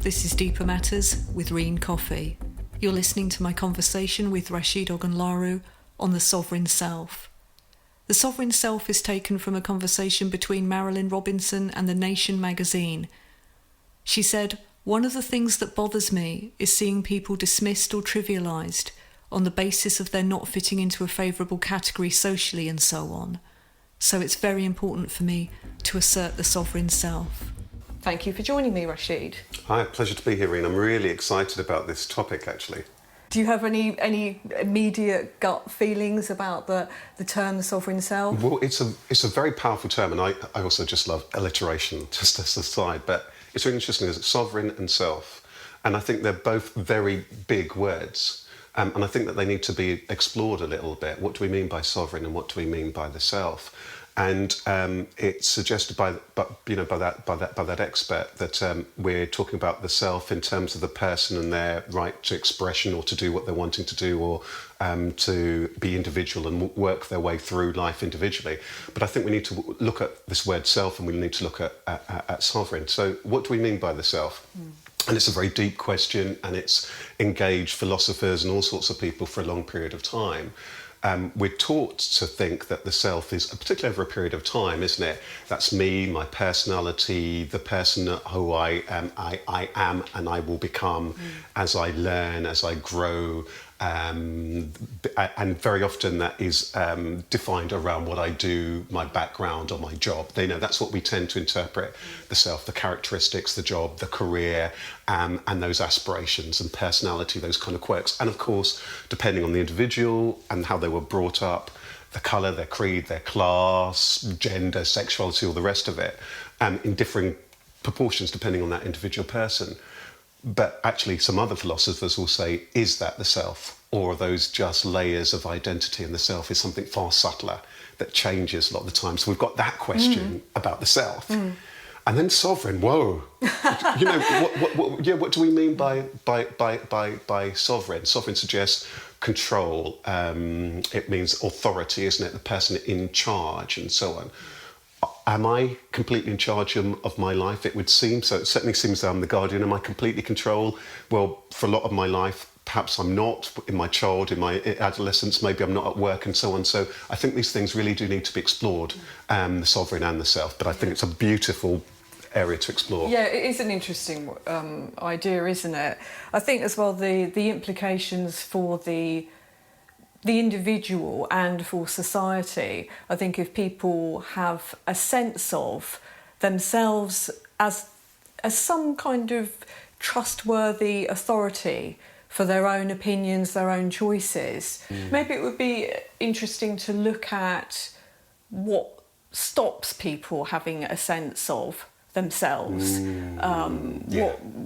This is Deeper Matters with Rene Coffey. You're listening to my conversation with Rasheed Ogunlaru on the sovereign self. The sovereign self is taken from a conversation between Marilynne Robinson and The Nation magazine. She said, "One of the things that bothers me is seeing people dismissed or trivialised on the basis of their not fitting into a favourable category socially and so on. So it's very important for me to assert the sovereign self." Thank you for joining me, Rasheed. Hi, pleasure to be here, Rene. I'm really excited about this topic, actually. Do you have any immediate gut feelings about the term the sovereign self? Well, it's a very powerful term, and I also just love alliteration, just as a side, but it's really interesting, is it sovereign and self? And I think they're both very big words, and I think that they need to be explored a little bit. What do we mean by sovereign, and what do we mean by the self? And it's suggested by that expert that we're talking about the self in terms of the person and their right to expression or to do what they're wanting to do, or to be individual and work their way through life individually. But I think we need to look at this word self, and we need to look at sovereign. So what do we mean by the self? And it's a very deep question, and it's engaged philosophers and all sorts of people for a long period of time. We're taught to think that the self is, particularly over a period of time, isn't it? That's me, my personality, the person who I am and I will become as I learn, as I grow. And very often that is defined around what I do, my background or my job. That's what we tend to interpret the self, the characteristics, the job, the career, and those aspirations and personality, those kind of quirks. And of course, depending on the individual and how they were brought up, the colour, their creed, their class, gender, sexuality, all the rest of it, in differing proportions depending on that individual person. But actually, some other philosophers will say, is that the self? Or are those just layers of identity, and the self is something far subtler that changes a lot of the time? So we've got that question about the self. And then sovereign, whoa. What do we mean by sovereign? Sovereign suggests control. It means authority, isn't it? The person in charge and so on. Am I completely in charge of my life? It would seem so. It certainly seems that I'm the guardian. Am I completely in control? Well, for a lot of my life, perhaps I'm not. In my childhood, in my adolescence, maybe I'm not at work and so on. So I think these things really do need to be explored, the sovereign and the self. But I think it's a beautiful area to explore. Yeah, it is an interesting idea, isn't it? I think as well the implications for the individual and for society. I think if people have a sense of themselves as some kind of trustworthy authority for their own opinions, their own choices, maybe it would be interesting to look at what stops people having a sense of themselves.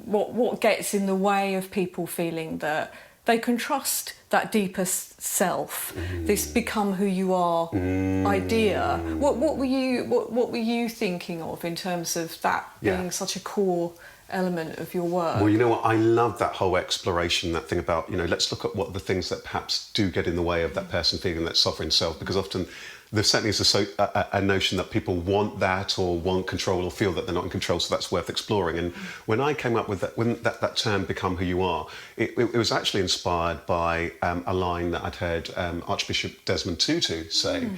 What gets in the way of people feeling that they can trust that deeper self, this become who you are idea. What were you thinking of in terms of that being such a core element of your work? Well, you know what, I love that whole exploration, that thing about, let's look at what the things that perhaps do get in the way of that person feeling that sovereign self, because often there certainly is a notion that people want that or want control or feel that they're not in control, so that's worth exploring. And when I came up with that term, become who you are, it was actually inspired by a line that I'd heard Archbishop Desmond Tutu say,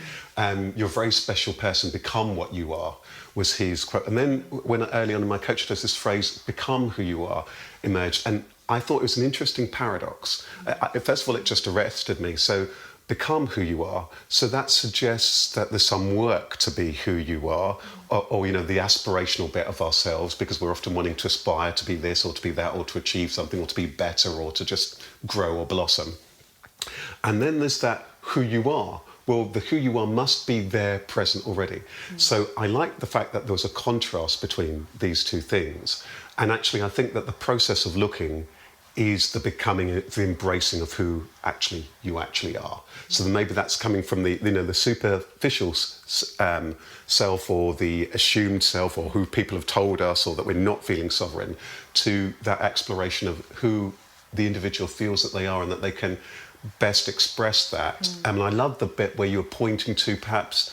you're a very special person, become what you are, was his quote. And then when early on in my coaching, there's this phrase, become who you are, emerged. And I thought it was an interesting paradox. First of all, it just arrested me. So become who you are. So that suggests that there's some work to be who you are, or the aspirational bit of ourselves, because we're often wanting to aspire to be this or to be that, or to achieve something, or to be better, or to just grow or blossom. And then there's that who you are. Well, the who you are must be there, present already. So I like the fact that there was a contrast between these two things. And actually, I think that the process of looking is the becoming, the embracing of who you actually are. So then maybe that's coming from the superficial self, or the assumed self, or who people have told us, or that we're not feeling sovereign, to that exploration of who the individual feels that they are, and that they can best express that. And I love the bit where you're pointing to, perhaps,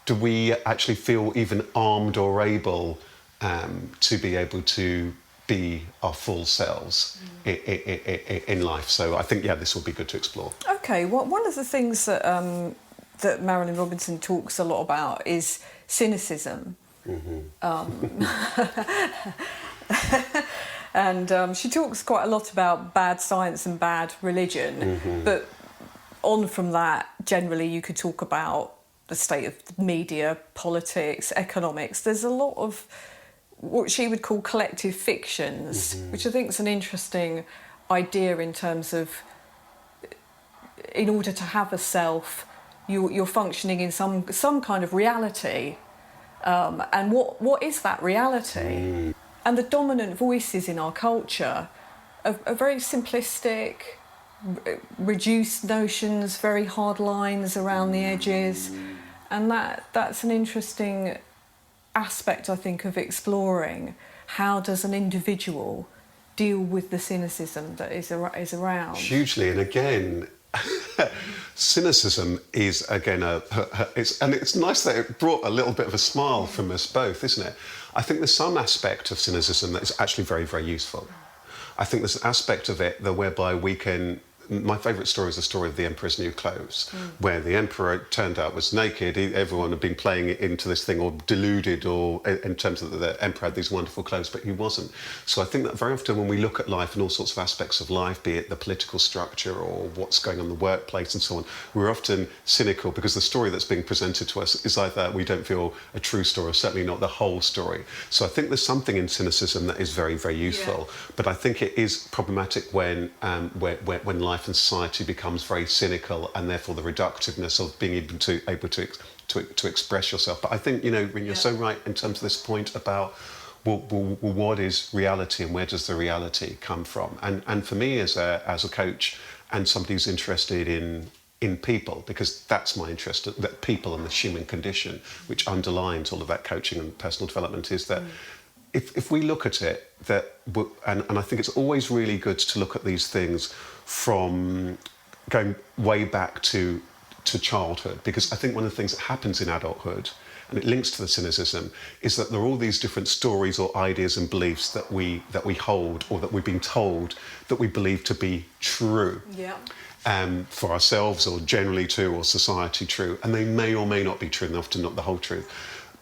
do we actually feel even armed or able to be able to be our full selves in life. So I think, yeah, this will be good to explore. Okay, well, one of the things that that Marilynne Robinson talks a lot about is cynicism. And she talks quite a lot about bad science and bad religion, but on from that, generally you could talk about the state of the media, politics, economics. There's a lot of what she would call collective fictions, which I think is an interesting idea in terms of, in order to have a self, you're functioning in some kind of reality. And what is that reality? And the dominant voices in our culture are very simplistic, reduced notions, very hard lines around the edges. And that's an interesting aspect, I think, of exploring. How does an individual deal with the cynicism that is around? Hugely, and again, cynicism is again it's nice that it brought a little bit of a smile from us both, isn't it? I think there's some aspect of cynicism that is actually very, very useful. I think there's an aspect of it that whereby we can. My favourite story is the story of the Emperor's New Clothes, where the Emperor turned out was naked. Everyone had been playing into this thing, or deluded, or in terms of the Emperor had these wonderful clothes, but he wasn't. So I think that very often when we look at life and all sorts of aspects of life, be it the political structure or what's going on in the workplace and so on, we're often cynical because the story that's being presented to us is either we don't feel a true story or certainly not the whole story. So I think there's something in cynicism that is very, very useful. But I think it is problematic when life and society becomes very cynical, and therefore the reductiveness of being able to express yourself. But I think, when you're so right in terms of this point about what is reality and where does the reality come from? And for me as a coach and somebody who's interested in people, because that's my interest, that people and the human condition, which underlines all of that coaching and personal development, is that if we look at it, and I think it's always really good to look at these things from going way back to childhood, because I think one of the things that happens in adulthood, and it links to the cynicism, is that there are all these different stories or ideas and beliefs that we hold, or that we've been told that we believe to be true. For ourselves, or generally true, or society true, and they may or may not be true, and often not the whole truth.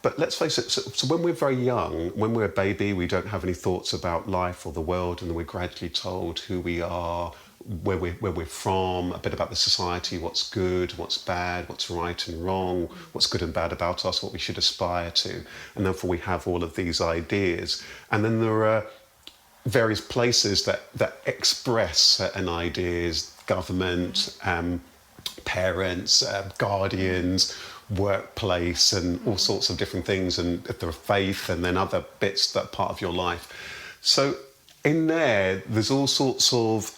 But let's face it, so when we're very young, when we're a baby, we don't have any thoughts about life or the world, and then we're gradually told who we are, where we're from, a bit about the society, what's good, what's bad, what's right and wrong, what's good and bad about us, what we should aspire to. And therefore we have all of these ideas. And then there are various places that express certain ideas: government, parents, guardians, workplace, and all sorts of different things, and if there are faith, and then other bits that are part of your life. So in there's all sorts of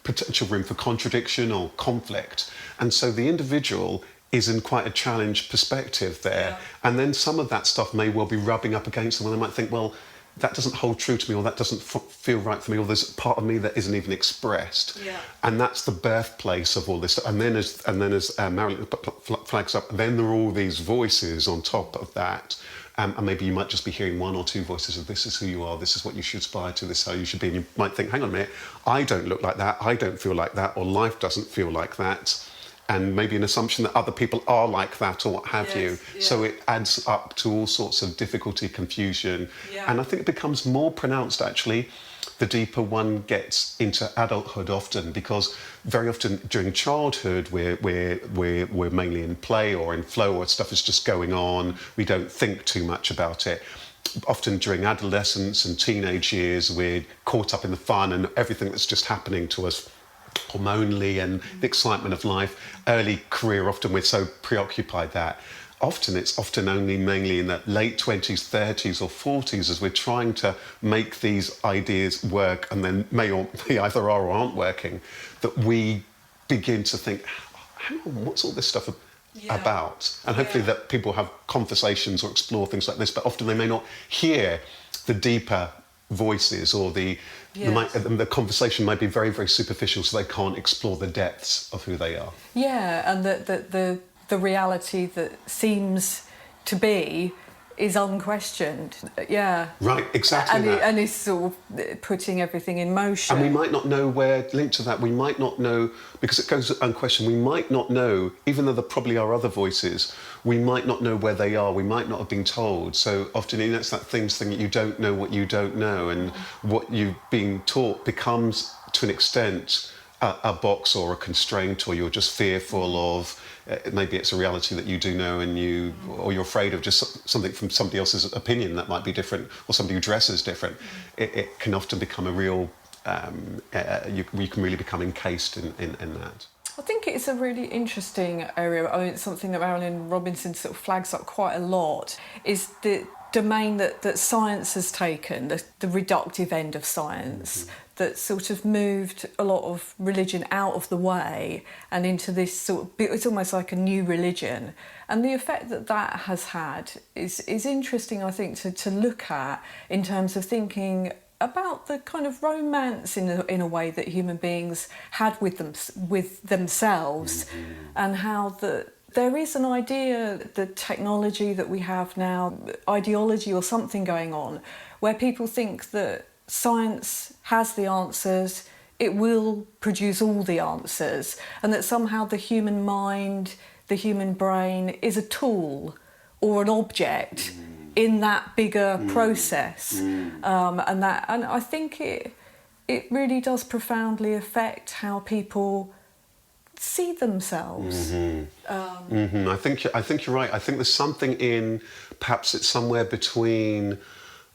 potential room for contradiction or conflict, and so the individual is in quite a challenged perspective there. And then some of that stuff may well be rubbing up against them, and they might think, well, that doesn't hold true to me, or that doesn't feel right for me, or there's part of me that isn't even expressed. And that's the birthplace of all this. And then as Marilynne flags up, then there are all these voices on top of that. And maybe you might just be hearing one or two voices of, this is who you are, this is what you should aspire to, this is how you should be. And you might think, hang on a minute, I don't look like that, I don't feel like that, or life doesn't feel like that. And maybe an assumption that other people are like that, or what have you. So it adds up to all sorts of difficulty, confusion. And I think it becomes more pronounced, actually, the deeper one gets into adulthood often, because very often during childhood we're mainly in play or in flow, or stuff is just going on. We don't think too much about it. Often during adolescence and teenage years, we're caught up in the fun and everything that's just happening to us hormonally, and the excitement of life. Early career, often we're so preoccupied that it's often only mainly in the late 20s, 30s or 40s, as we're trying to make these ideas work, and then may either are or aren't working, that we begin to think, hang on, what's all this stuff about? And hopefully that people have conversations or explore things like this, but often they may not hear the deeper voices, or the conversation might be very, very superficial, so they can't explore the depths of who they are. And the reality that seems to be is unquestioned. Yeah. Right, exactly And, that. and is sort of putting everything in motion. And we might not know where, linked to that, we might not know, because it goes unquestioned, we might not know, even though there probably are other voices, we might not know where they are, we might not have been told. So often, it's that thing that you don't know what you don't know, and what you've been taught becomes, to an extent, a box or a constraint, or you're just fearful of. Maybe it's a reality that you do know, or you're afraid of just something from somebody else's opinion that might be different, or somebody who dresses different. It can often become a real. You can really become encased in that. I think it's a really interesting area. I mean, it's something that Marilynne Robinson sort of flags up quite a lot, is the domain that science has taken, the reductive end of science, that sort of moved a lot of religion out of the way and into this sort of, it's almost like a new religion. And the effect that has had is interesting, I think, to look at in terms of thinking about the kind of romance in a way that human beings had with themselves, and how there is an idea, the technology that we have now, ideology or something going on, where people think that science has the answers, it will produce all the answers, and that somehow the human mind, the human brain is a tool or an object in that bigger process. And I think it really does profoundly affect how people see themselves. I think you're right. I think there's something in, perhaps it's somewhere between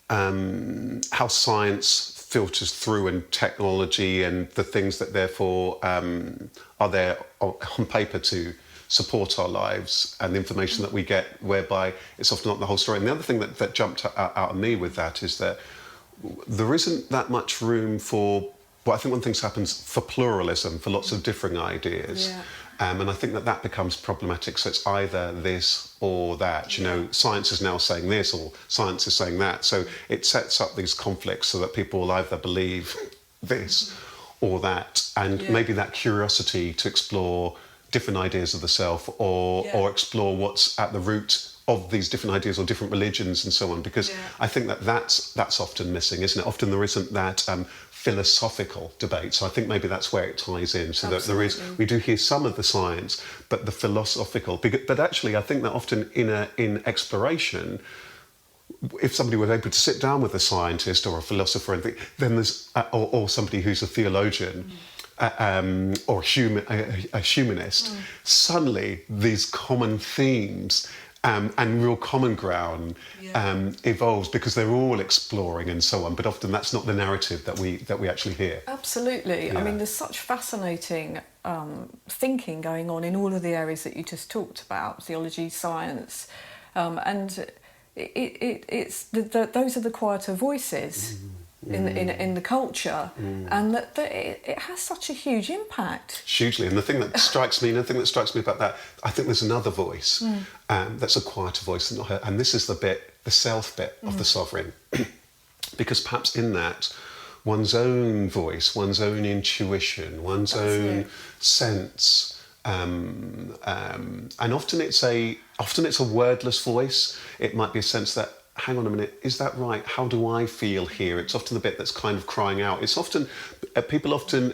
how science filters through and technology and the things that therefore are there on paper to support our lives, and the information that we get, whereby it's often not the whole story. And the other thing that jumped out at me with that is that there isn't that much room for, well, I think one thing happens for pluralism, for lots of differing ideas. Yeah. And I think that becomes problematic. So it's either this or that. You know, science is now saying this, or science is saying that. So it sets up these conflicts so that people will either believe this or that. And maybe that curiosity to explore different ideas of the self, or explore what's at the root of these different ideas or different religions and so on. Because I think that's often missing, isn't it? Often there isn't that philosophical debate. So I think maybe that's where it ties in. So that there is, we do hear some of the science, but the philosophical. But actually, I think that often in exploration, if somebody were able to sit down with a scientist or a philosopher and think, then there's or somebody who's a theologian. Or a humanist, suddenly these common themes and real common ground evolves, because they're all exploring and so on. But often that's not the narrative that we actually hear. Absolutely. Yeah. I mean, there's such fascinating thinking going on in all of the areas that you just talked about, theology, science, and it's those are the quieter voices. In the culture, and that it has such a huge impact. Hugely, and the thing that strikes me about that, I think there's another voice that's a quieter voice than not her, and this is the self bit of the sovereign, because perhaps in that, one's own voice, one's own intuition, one's own sense, and often it's a wordless voice. It might be a sense that, hang on a minute, is that right? How do I feel here? It's often the bit that's kind of crying out. It's often, people often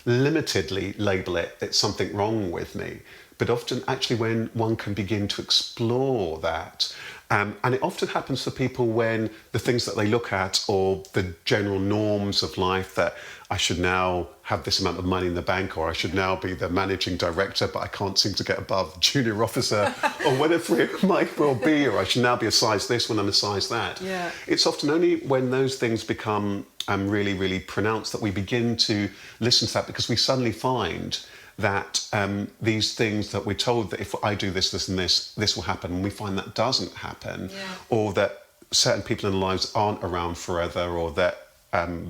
limitedly label it, it's something wrong with me. But often actually when one can begin to explore that, and it often happens for people when the things that they look at, or the general norms of life, that I should now have this amount of money in the bank, or I should now be the managing director, but I can't seem to get above junior officer, or whatever it might well be, or I should now be a size this when I'm a size that. Yeah. It's often only when those things become really, really pronounced that we begin to listen to that, because we suddenly find that these things that we're told that if I do this, this and this will happen, and we find that doesn't happen, or that certain people in our lives aren't around forever, or that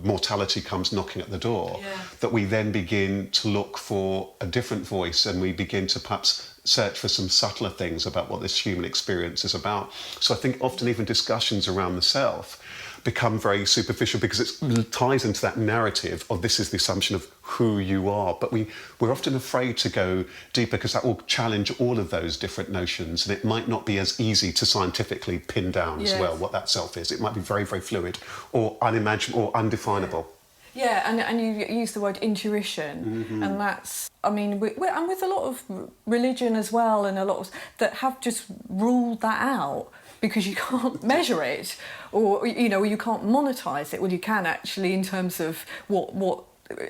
mortality comes knocking at the door, that we then begin to look for a different voice, and we begin to perhaps search for some subtler things about what this human experience is about. So I think often even discussions around the self become very superficial because it ties into that narrative of this is the assumption of who you are. But we're often afraid to go deeper because that will challenge all of those different notions, and it might not be as easy to scientifically pin down as well what that self is. It might be very, very fluid or unimaginable or undefinable. Yeah, and you use the word intuition, and that's, I mean, and with a lot of religion as well, and a lot of that have just ruled that out because you can't measure it, or you can't monetize it. Well, you can actually, in terms of what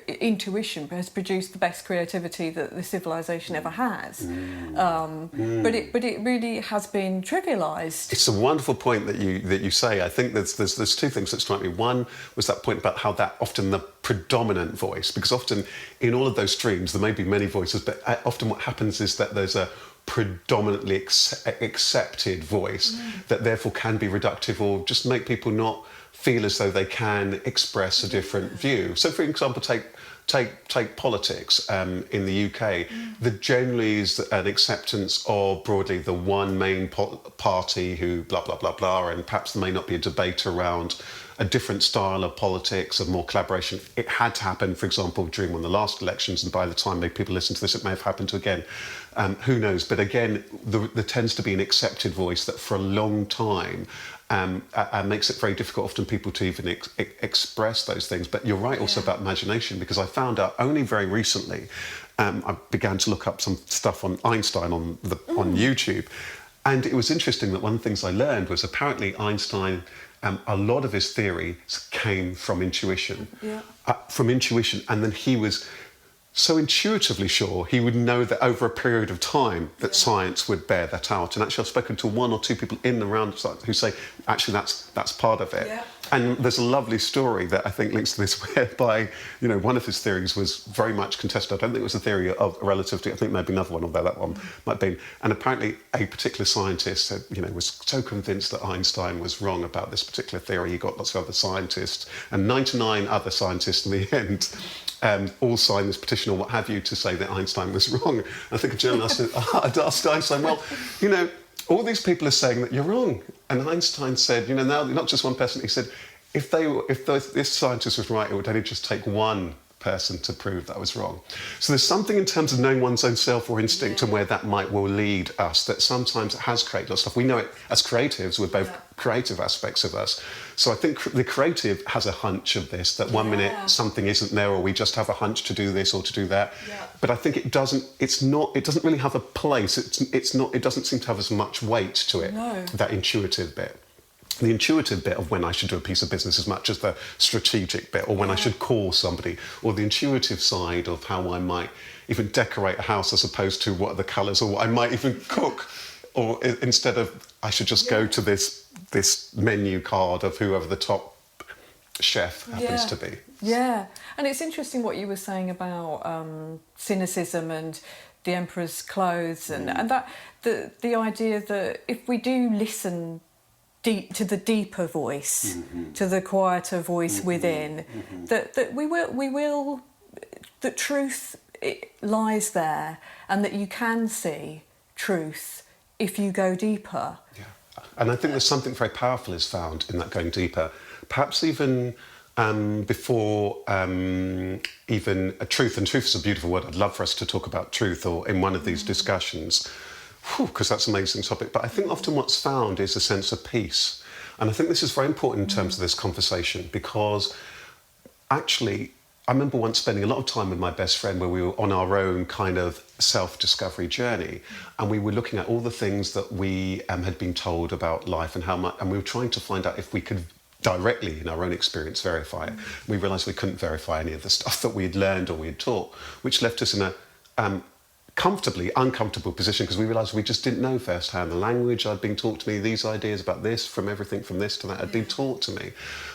intuition has produced the best creativity that the civilization ever has. But it really has been trivialized. It's a wonderful point that you say. I think there's two things that strike me. One was that point about how that often the predominant voice, because often in all of those streams there may be many voices, but often what happens is that there's a predominantly accepted voice that therefore can be reductive or just make people not feel as though they can express a different view. So, for example, take politics in the UK. There generally is an acceptance of broadly the one main party who blah, blah, blah, blah, and perhaps there may not be a debate around a different style of politics, of more collaboration. It had to happen, for example, during one of the last elections, and by the time people listen to this, it may have happened again. Who knows? But again, there tends to be an accepted voice that for a long time makes it very difficult often people to even express those things. But you're right also about imagination, because I found out only very recently, I began to look up some stuff on Einstein on YouTube, and it was interesting that one of the things I learned was apparently Einstein, a lot of his theories came from intuition. And then he was so intuitively sure he would know that over a period of time that science would bear that out. And actually I've spoken to one or two people in the round who say actually that's part of it. And there's a lovely story that I think links to this, whereby one of his theories was very much contested. I don't think it was a theory of relativity. I think maybe another one, although that one might be. And apparently a particular scientist said, was so convinced that Einstein was wrong about this particular theory. He got lots of other scientists and 99 other scientists in the end all signed this petition or what have you to say that Einstein was wrong. And I think a journalist had asked Einstein, well, all these people are saying that you're wrong. And Einstein said, now not just one person, he said, if this scientist was right, it would only just take one person to prove that I was wrong. So there's something in terms of knowing one's own self or instinct and where that might well lead us, that sometimes it has created a lot of stuff. We know it as creatives, we're both creative aspects of us. So I think the creative has a hunch of this, that one minute something isn't there, or we just have a hunch to do this or to do that. But I think it doesn't really have a place. It doesn't seem to have as much weight to it, that intuitive bit. The intuitive bit of when I should do a piece of business as much as the strategic bit, or when I should call somebody, or the intuitive side of how I might even decorate a house as opposed to what are the colours, or what I might even cook, or instead of I should just go to this menu card of whoever the top chef happens to be. Yeah, and it's interesting what you were saying about cynicism and the emperor's clothes, and that the idea that if we do listen to the deeper voice, to the quieter voice within, that we will that truth lies there, and that you can see truth if you go deeper. And I think there's something very powerful is found in that going deeper, perhaps even before even a truth. And truth is a beautiful word. I'd love for us to talk about truth or in one of these discussions, because that's an amazing topic. But I think often what's found is a sense of peace. And I think this is very important in terms of this conversation, because actually I remember once spending a lot of time with my best friend where we were on our own kind of self-discovery journey, and we were looking at all the things that we had been told about life and how much, and we were trying to find out if we could directly, in our own experience, verify it. We realised we couldn't verify any of the stuff that we'd learned or we'd taught, which left us in a comfortably uncomfortable position, because we realised we just didn't know firsthand the language had been taught to me, these ideas about this, from everything from this to that had been taught to me.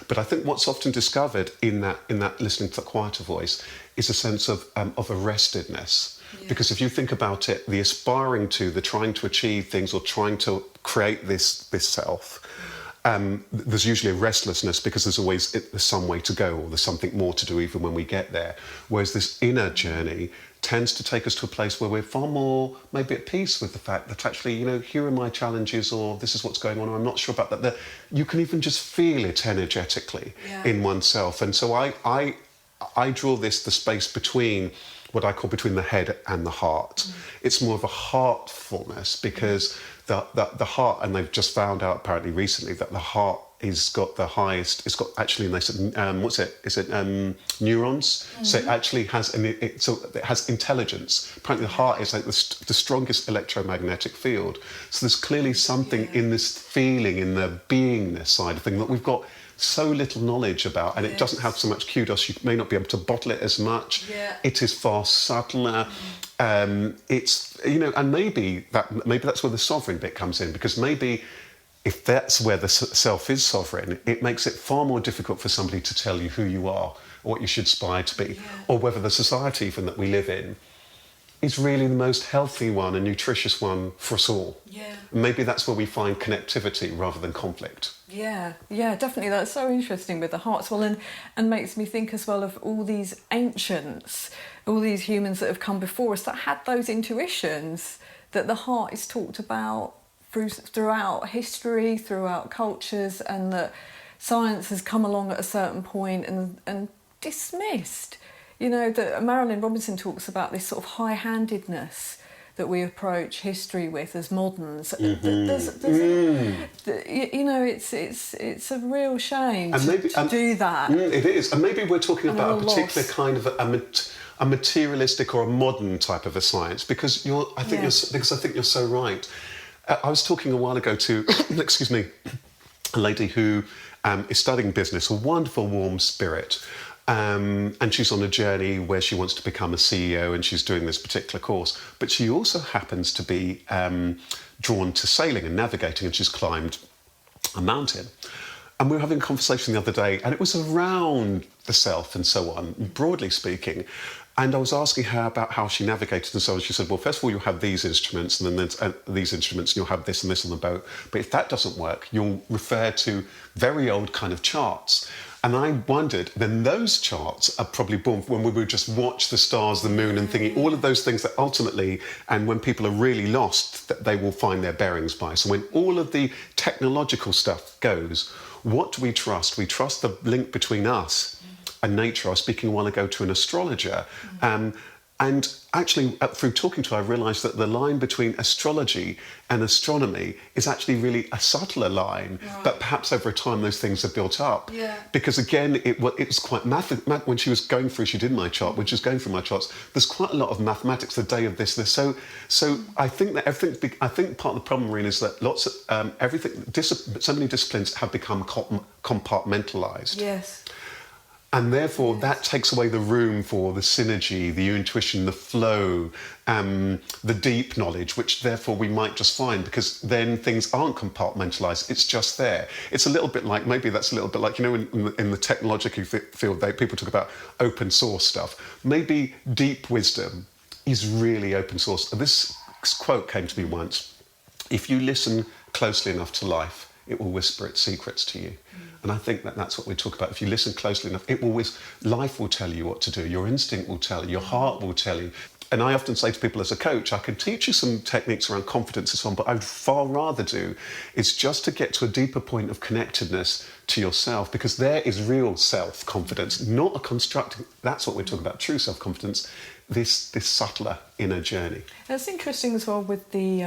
But I think what's often discovered in that listening to the quieter voice is a sense of arrestedness. Because if you think about it, the aspiring to, the trying to achieve things or trying to create this self, there's usually a restlessness because there's some way to go, or there's something more to do even when we get there. Whereas this inner journey tends to take us to a place where we're far more maybe at peace with the fact that actually, here are my challenges, or this is what's going on, or I'm not sure about that. You can even just feel it energetically in oneself. And so I draw the space between what I call between the head and the heart. It's more of a heartfulness, because the heart, and they've just found out apparently recently that the heart is got the highest. It's got actually, they said, neurons. So it actually has, it has intelligence. Apparently, the heart is like the strongest electromagnetic field. So there's clearly something in this feeling, in the beingness side of thing, that we've got so little knowledge about, and it doesn't have so much kudos. You may not be able to bottle it as much. It is far subtler. It's and maybe that's where the sovereign bit comes in, because maybe if that's where the self is sovereign, it makes it far more difficult for somebody to tell you who you are, or what you should aspire to be, or whether the society even that we live in is really the most healthy one and nutritious one for us all. And maybe that's where we find connectivity rather than conflict. Yeah, definitely. That's so interesting with the heart as well, and makes me think as well of all these ancients, all these humans that have come before us that had those intuitions, that the heart is talked about throughout history, throughout cultures, and that science has come along at a certain point and dismissed. That Marilynne Robinson talks about this sort of high-handedness that we approach history with as moderns. It's a real shame to do that. It is, and maybe we're talking about a particular kind of a materialistic or a modern type of a science, because I think you're so right. I was talking a while ago to, excuse me, a lady who is studying business, a wonderful, warm spirit. And she's on a journey where she wants to become a CEO, and she's doing this particular course. But she also happens to be drawn to sailing and navigating, and she's climbed a mountain. And we were having a conversation the other day, and it was around the self and so on, broadly speaking. And I was asking her about how she navigated and so on. She said, well, first of all, you'll have these instruments, and then there's these instruments, and you'll have this and this on the boat. But if that doesn't work, you'll refer to very old kind of charts. And I wondered, then those charts are probably born when we would just watch the stars, the moon, and thinking all of those things that ultimately, and when people are really lost, that they will find their bearings by. So when all of the technological stuff goes, what do we trust? We trust the link between us and nature. I was speaking a while ago to an astrologer, and actually, through talking to her, I realised that the line between astrology and astronomy is actually really a subtler line, but perhaps over time those things are built up. Because again, it was quite when she was going through, she did my chart, when she was going through my charts, there's quite a lot of mathematics, the day of this. So I think that I think part of the problem, Rene, is that lots of so many disciplines have become compartmentalised. And therefore, that takes away the room for the synergy, the intuition, the flow, the deep knowledge, which therefore we might just find, because then things aren't compartmentalised. It's just there. It's a little bit like, maybe that's a little bit like, in the technological field, people talk about open source stuff. Maybe deep wisdom is really open source. This quote came to me once: if you listen closely enough to life, it will whisper its secrets to you. And I think that that's what we talk about. If you listen closely enough, life will tell you what to do. Your instinct will tell you. Your heart will tell you. And I often say to people as a coach, I can teach you some techniques around confidence and so on, but I'd far rather do is just to get to a deeper point of connectedness to yourself, because there is real self-confidence, not a constructing. That's what we're talking about, true self-confidence, this subtler inner journey. It's interesting as well with the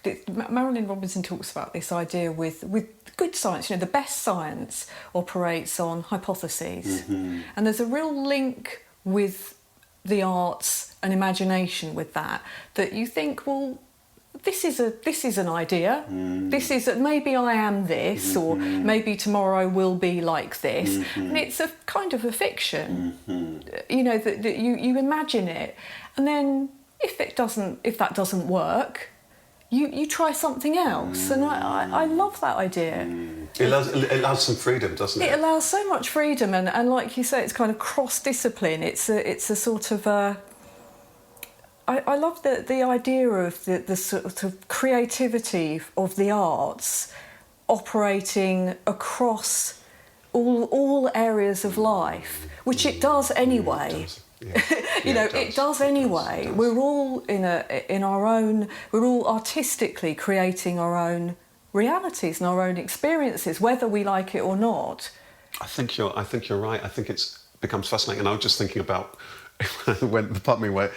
Marilynne Robinson talks about this idea with good science. The best science operates on hypotheses, and there's a real link with the arts and imagination with that you think, well, this is an idea. This is maybe I am this, or maybe tomorrow will be like this, and it's a kind of a fiction. That you imagine it, and then if that doesn't work, you try something else. And I love that idea. It allows some freedom, doesn't it? It allows so much freedom, and like you say, it's kind of cross-discipline. It's a sort of I love the idea of the sort of creativity of the arts operating across all areas of life, which it does anyway. It does anyway. We're all in our own. We're all artistically creating our own realities and our own experiences, whether we like it or not. I think you're right. I think it becomes fascinating. And I was just thinking about when the part of me where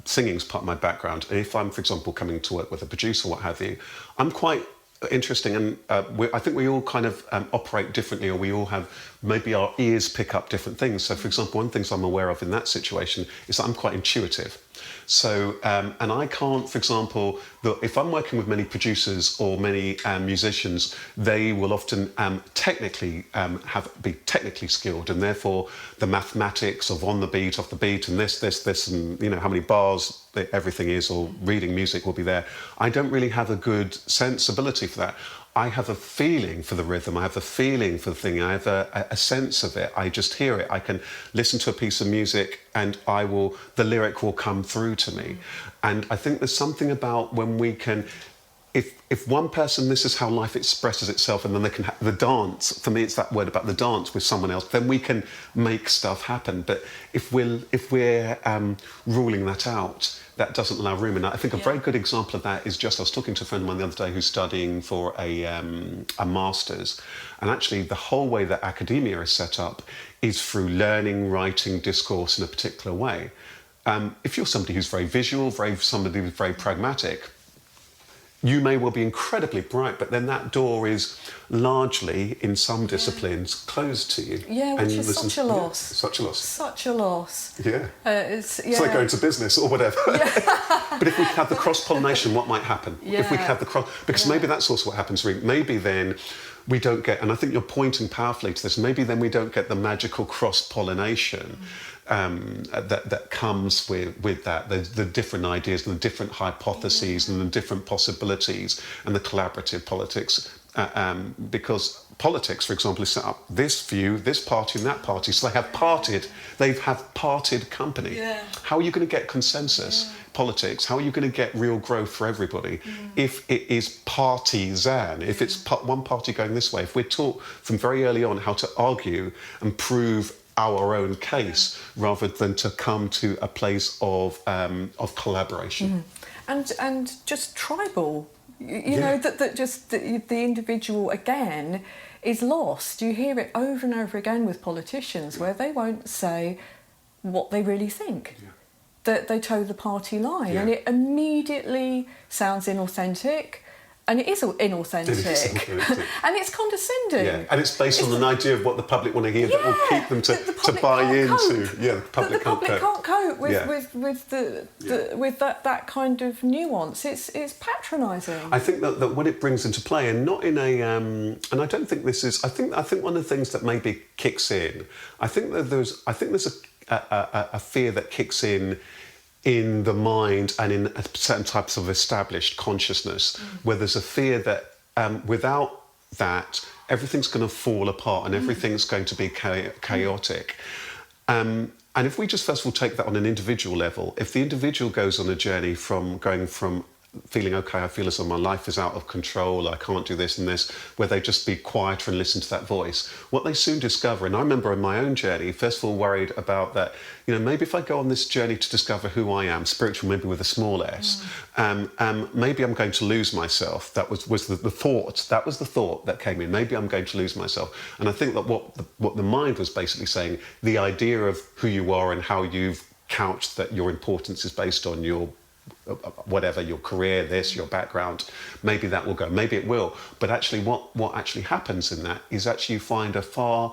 singing's part of my background. And if I'm, for example, coming to work with a producer, or what have you, I'm quite interesting, and I think we all kind of operate differently, or we all have, maybe our ears pick up different things. So, for example, one of the things I'm aware of in that situation is that I'm quite intuitive. So, and I can't, for example, if I'm working with many producers or many musicians, they will often be technically skilled, and therefore the mathematics of on the beat, off the beat, and this, and how many bars everything is, or reading music will be there. I don't really have a good sensibility for that. I have a feeling for the rhythm, I have a feeling for the thing, I have a sense of it, I just hear it. I can listen to a piece of music and the lyric will come through to me. And I think there's something about when we can, if one person, this is how life expresses itself, and then they can the dance, for me it's that word about the dance with someone else, then we can make stuff happen. But if we're ruling that out, that doesn't allow room. And I think a very good example of that is I was talking to a friend of mine the other day who's studying for a master's, and actually the whole way that academia is set up is through learning, writing, discourse in a particular way. If you're somebody who's very visual, somebody who's very pragmatic, you may well be incredibly bright, but then that door is largely, in some disciplines, closed to you. Yeah, which is such a loss. Such a loss. Such a loss. Yeah. It's like going to business or whatever. But if we had the cross-pollination, what might happen? Yeah. If we had because maybe that's also what happens. Maybe then we don't get, and I think you're pointing powerfully to this, maybe then we don't get the magical cross-pollination that comes with that, the different ideas and the different hypotheses and the different possibilities and the collaborative politics. Because politics, for example, is set up this view, this party and that party. So they have parted company. Yeah. How are you going to get consensus? Politics, how are you going to get real growth for everybody if it is partisan, if it's one party going this way? If we're taught from very early on how to argue and prove our own case rather than to come to a place of collaboration. And just tribal, that just the individual again is lost. You hear it over and over again with politicians where they won't say what they really think. That they toe the party line, and it immediately sounds inauthentic, and it is inauthentic, and it's condescending. Yeah, and it's based on an idea of what the public want to hear that will keep them to buy into. Yeah, the public can't cope with that kind of nuance. It's patronising. I think that what it brings into play, and not in a, and I don't think this is. I think one of the things that maybe kicks in. I think there's a fear that kicks in the mind and in certain types of established consciousness, where there's a fear that without that, everything's going to fall apart and everything's going to be chaotic. And if we just first of all take that on an individual level, if the individual goes on a journey from going from feeling, okay, I feel as though my life is out of control, I can't do this and this, where they just be quieter and listen to that voice. What they soon discover, and I remember in my own journey, first of all worried about that, maybe if I go on this journey to discover who I am, spiritual, maybe with a small s, maybe I'm going to lose myself. That was the thought. That was the thought that came in. Maybe I'm going to lose myself. And I think that what the mind was basically saying, the idea of who you are and how you've couched that your importance is based on your whatever, your career, your background, maybe that will go, maybe it will. But actually what actually happens in that is actually you find a far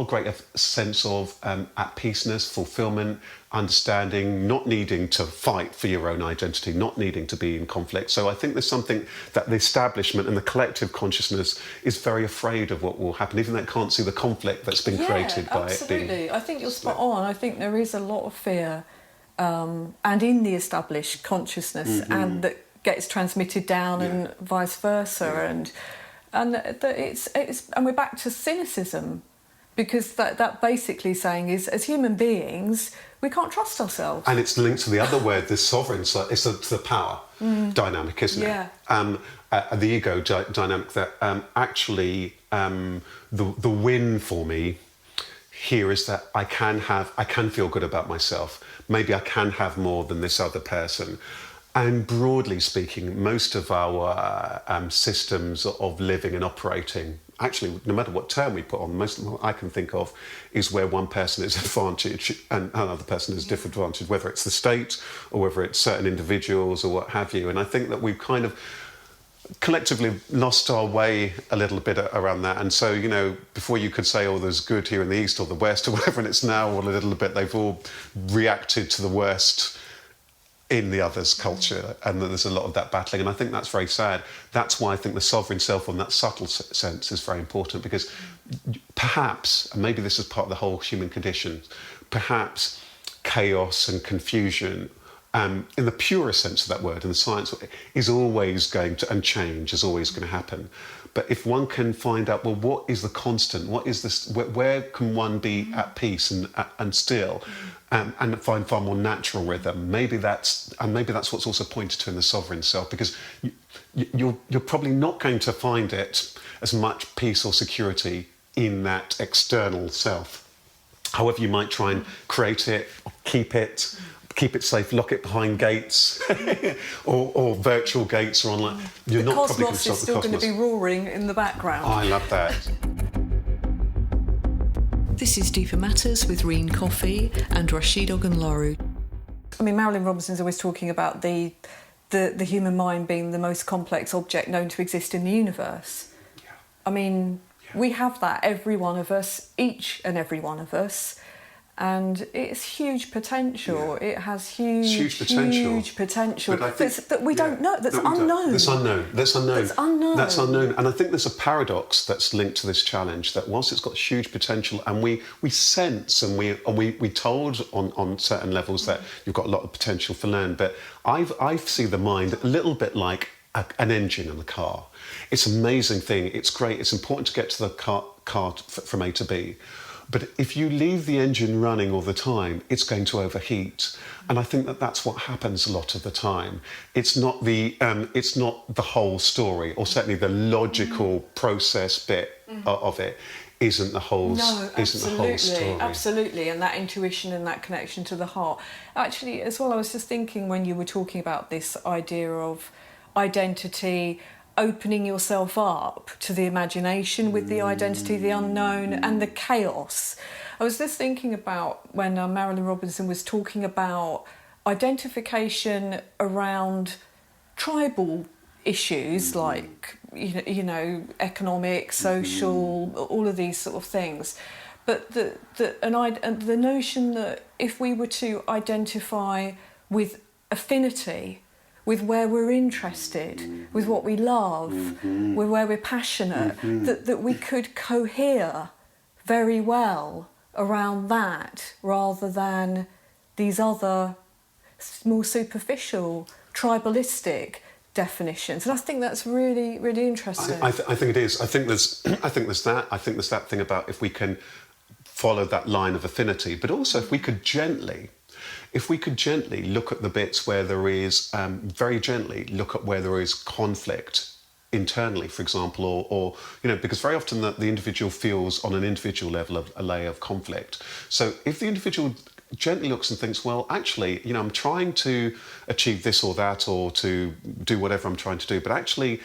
greater sense of at peaceness, fulfillment, understanding, not needing to fight for your own identity, not needing to be in conflict. So I think there's something that the establishment and the collective consciousness is very afraid of what will happen, even though it can't see the conflict that's been created by it being... Absolutely. I think you're spot on. I think there is a lot of fear and in the established consciousness and that gets transmitted down and vice versa. And that it's and we're back to cynicism. Because that basically saying is, as human beings, we can't trust ourselves. And it's linked to the other word, this sovereign. So it's the power dynamic, isn't it? The ego dynamic. That actually the win for me here is that I can feel good about myself. Maybe I can have more than this other person. And broadly speaking, most of our systems of living and operating, actually, no matter what term we put on, most of them I can think of is where one person is advantaged and another person is disadvantaged, whether it's the state or whether it's certain individuals or what have you. And I think that we've kind of collectively lost our way a little bit around that. And so, you know, before you could say, oh, there's good here in the East or the West or whatever, and it's now all a little bit, they've all reacted to the worst in the other's culture, and that there's a lot of that battling, and I think that's very sad. That's why I think the sovereign self on that subtle sense is very important, because perhaps, and maybe this is part of the whole human condition, perhaps chaos and confusion, in the purest sense of that word, in the science, is always going to, and change is always going to happen. But if one can find out, well, what is the constant? What is this? Where can one be at peace and still, and find far more natural rhythm? Maybe that's what's also pointed to in the sovereign self, because you're probably not going to find it as much peace or security in that external self. However, you might try and create it, or keep it safe, lock it behind gates, or virtual gates, or online. You're the not probably going to cosmos stop is the still cosmos. going to be roaring in the background. I love that. This is Deeper Matters with Rene, Coffey and Rasheed Ogunlaru. I mean, Marilynne Robinson's always talking about the human mind being the most complex object known to exist in the universe. Yeah. I mean, we have that, every one of us, each and every one of us. And it's huge potential. Yeah. It has huge potential. But I think, that we don't know. That's unknown. That's unknown. And I think there's a paradox that's linked to this challenge, that whilst it's got huge potential, and we sense and we told on certain levels that you've got a lot of potential for learn. But I see the mind a little bit like an engine in a car. It's an amazing thing. It's great. It's important to get to the car from A to B. But if you leave the engine running all the time, it's going to overheat. And I think that that's what happens a lot of the time. It's not the whole story, or certainly the logical process bit of it isn't the whole story. Absolutely, and that intuition and that connection to the heart. Actually, as well, I was just thinking when you were talking about this idea of identity, opening yourself up to the imagination with the identity, the unknown, and the chaos. I was just thinking about when Marilynne Robinson was talking about identification around tribal issues like, you know, economic, social, all of these sort of things. But the notion that if we were to identify with affinity, with where we're interested, with what we love, with where we're passionate, that we could cohere very well around that, rather than these other more superficial, tribalistic definitions. And I think that's really, really interesting. I think it is. I think there's that thing about if we can follow that line of affinity, but also if we could gently look at the bits where there is, very gently look at where there is conflict internally, for example, or you know, because very often the individual feels on an individual level a layer of conflict. So if the individual gently looks and thinks, well, actually, you know, I'm trying to achieve this or that, or to do whatever I'm trying to do, but actually,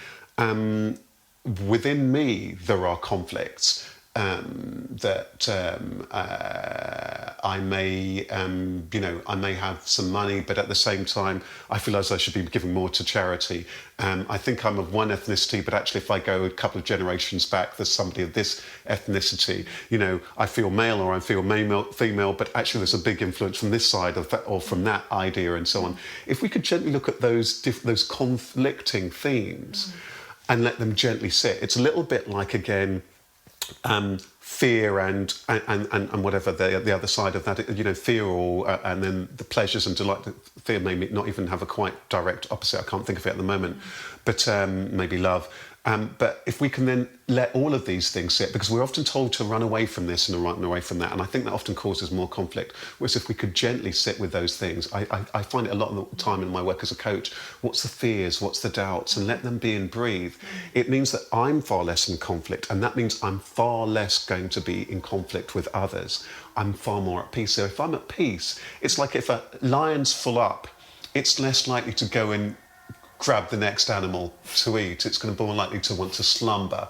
within me there are conflicts. I may have some money, but at the same time, I feel as I should be giving more to charity. I think I'm of one ethnicity, but actually, if I go a couple of generations back, there's somebody of this ethnicity. You know, I feel male or I feel female, but actually, there's a big influence from this side of that, or from that idea, and so on. If we could gently look at those conflicting themes and let them gently sit, it's a little bit like, again, fear and whatever the other side of that, you know, fear or and then the pleasures and delight. Fear may not even have a quite direct opposite. I can't think of it at the moment, but maybe love. But if we can then let all of these things sit, because we're often told to run away from this and run away from that, and I think that often causes more conflict. Whereas if we could gently sit with those things, I find it a lot of the time in my work as a coach, what's the fears, what's the doubts, and let them be and breathe. It means that I'm far less in conflict, and that means I'm far less going to be in conflict with others. I'm far more at peace. So if I'm at peace, it's like if a lion's full up, it's less likely to go and grab the next animal to eat. It's going to be more likely to want to slumber.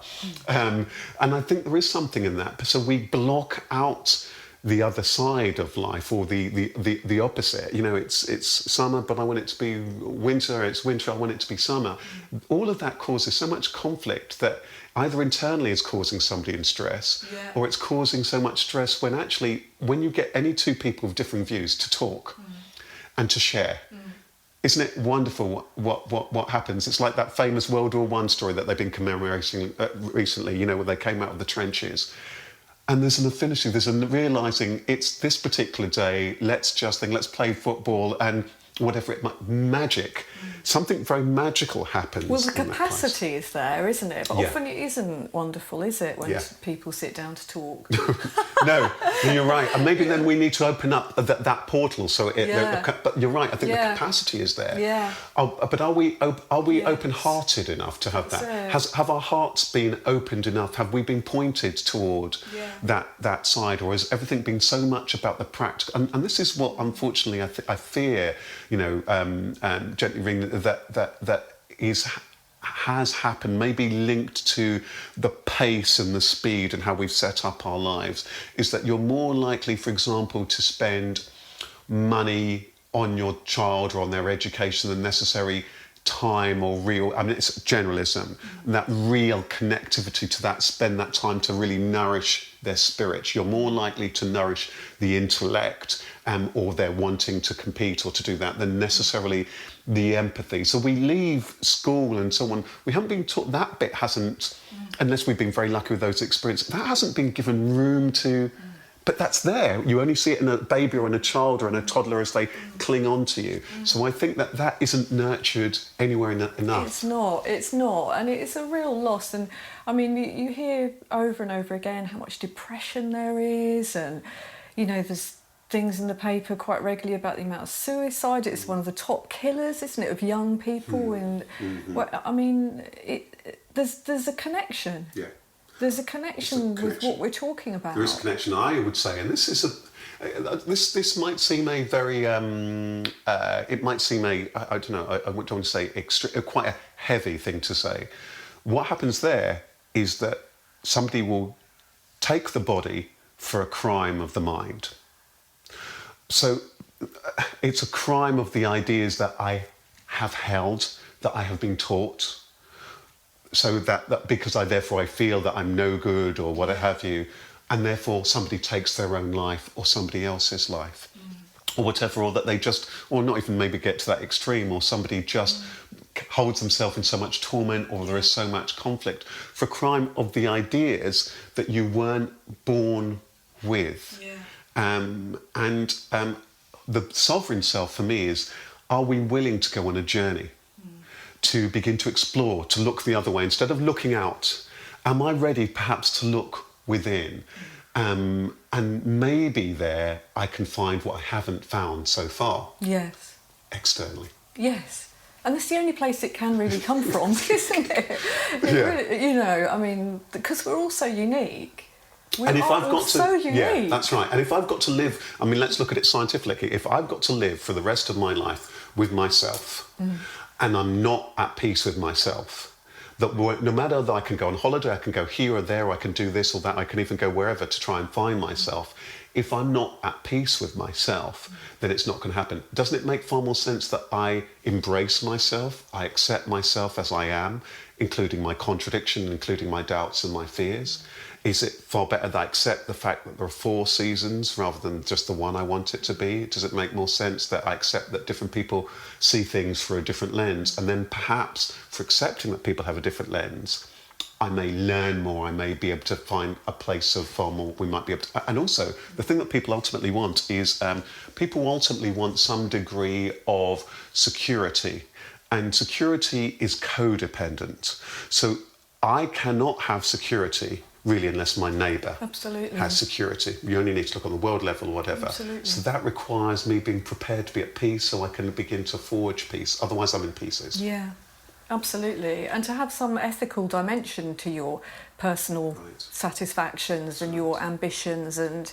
And I think there is something in that. So we block out the other side of life, or the opposite. You know, it's summer, but I want it to be winter. It's winter, I want it to be summer. All of that causes so much conflict that either internally is causing somebody in stress, or it's causing so much stress when actually, when you get any two people with different views to talk and to share, isn't it wonderful what happens? It's like that famous World War I story that they've been commemorating recently, you know, where they came out of the trenches. And there's an affinity, there's a realising it's this particular day, let's play football and whatever it might, magic. Something very magical happens. Well, the capacity is there, isn't it? But Yeah. often it isn't wonderful, is it, when Yeah. people sit down to talk? No, you're right. And maybe then we need to open up that portal. So, but you're right. I think the capacity is there. Yeah. But are we open-hearted enough to have that? Have our hearts been opened enough? Have we been pointed toward that side, or has everything been so much about the practical? And this is what, unfortunately, I fear. You know, gently ring that has happened, maybe linked to the pace and the speed and how we've set up our lives, is that you're more likely, for example, to spend money on your child or on their education than necessary time or real, I mean, it's generalism, that real connectivity to that, spend that time to really nourish their spirit. You're more likely to nourish the intellect or their wanting to compete or to do that than necessarily the empathy. So we leave school and so on, we haven't been taught, that bit hasn't, unless we've been very lucky with those experiences, that hasn't been given room to. But that's there. You only see it in a baby or in a child or in a toddler as they cling on to you. So I think that isn't nurtured anywhere enough. It's not, and it's a real loss. And I mean, you hear over and over again how much depression there is, and you know, there's things in the paper quite regularly about the amount of suicide. It's one of the top killers, isn't it, of young people? And well, I mean, there's a connection. Yeah. There's a connection with what we're talking about. There is a connection, I would say, and this is this might seem a very it might seem I don't know, I don't want to say quite a heavy thing to say. What happens there is that somebody will take the body for a crime of the mind. So it's a crime of the ideas that I have held, that I have been taught. So that because I feel that I'm no good or what have you, and therefore somebody takes their own life or somebody else's life or whatever, or that they just, or not even maybe get to that extreme, or somebody just holds themselves in so much torment, or there is so much conflict for a crime of the ideas that you weren't born with. The sovereign self for me is, are we willing to go on a journey? To begin to explore, to look the other way, instead of looking out. Am I ready perhaps to look within? And maybe there I can find what I haven't found so far. Yes. Externally. Yes. And that's the only place it can really come from, isn't it? Really, you know, I mean, because we're all so unique. So unique. Yeah, that's right. And if I've got to live, I mean, let's look at it scientifically. If I've got to live for the rest of my life with myself, and I'm not at peace with myself, that no matter that I can go on holiday, I can go here or there, I can do this or that, I can even go wherever to try and find myself. If I'm not at peace with myself, then it's not going to happen. Doesn't it make far more sense that I embrace myself, I accept myself as I am, including my contradiction, including my doubts and my fears? Is it far better that I accept the fact that there are 4 seasons rather than just the one I want it to be? Does it make more sense that I accept that different people see things through a different lens? And then perhaps for accepting that people have a different lens, I may learn more, I may be able to find a place of far more, we might be able to, and also the thing that people ultimately want is, people ultimately want some degree of security, and security is codependent. So I cannot have security really unless my neighbour has security. You only need to look on the world level or whatever. Absolutely. So that requires me being prepared to be at peace so I can begin to forge peace. Otherwise I'm in pieces. Yeah, absolutely. And to have some ethical dimension to your personal satisfactions and your ambitions and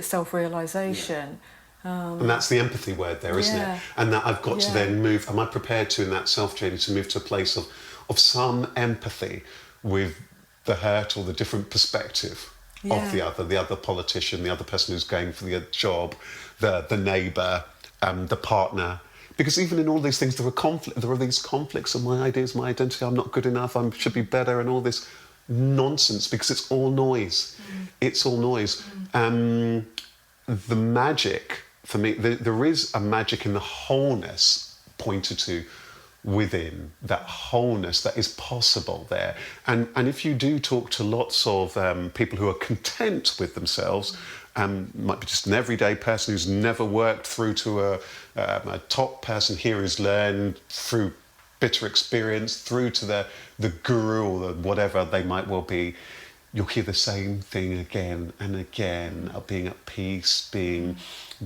self-realisation. And that's the empathy word there, isn't it? And that I've got to then move, am I prepared to, in that self-journey, to move to a place of some empathy with the hurt or the different perspective of the other politician, the other person who's going for the job, the neighbour, the partner. Because even in all these things, there are these conflicts of my ideas, my identity, I'm not good enough, I should be better, and all this nonsense, because it's all noise. It's all noise. The magic, for me, there is a magic in the wholeness pointed to within, that wholeness that is possible there. And if you do talk to lots of people who are content with themselves, might be just an everyday person who's never worked, through to a top person here who's learned through bitter experience, through to the guru or the whatever they might well be, you'll hear the same thing again and again, of being at peace, being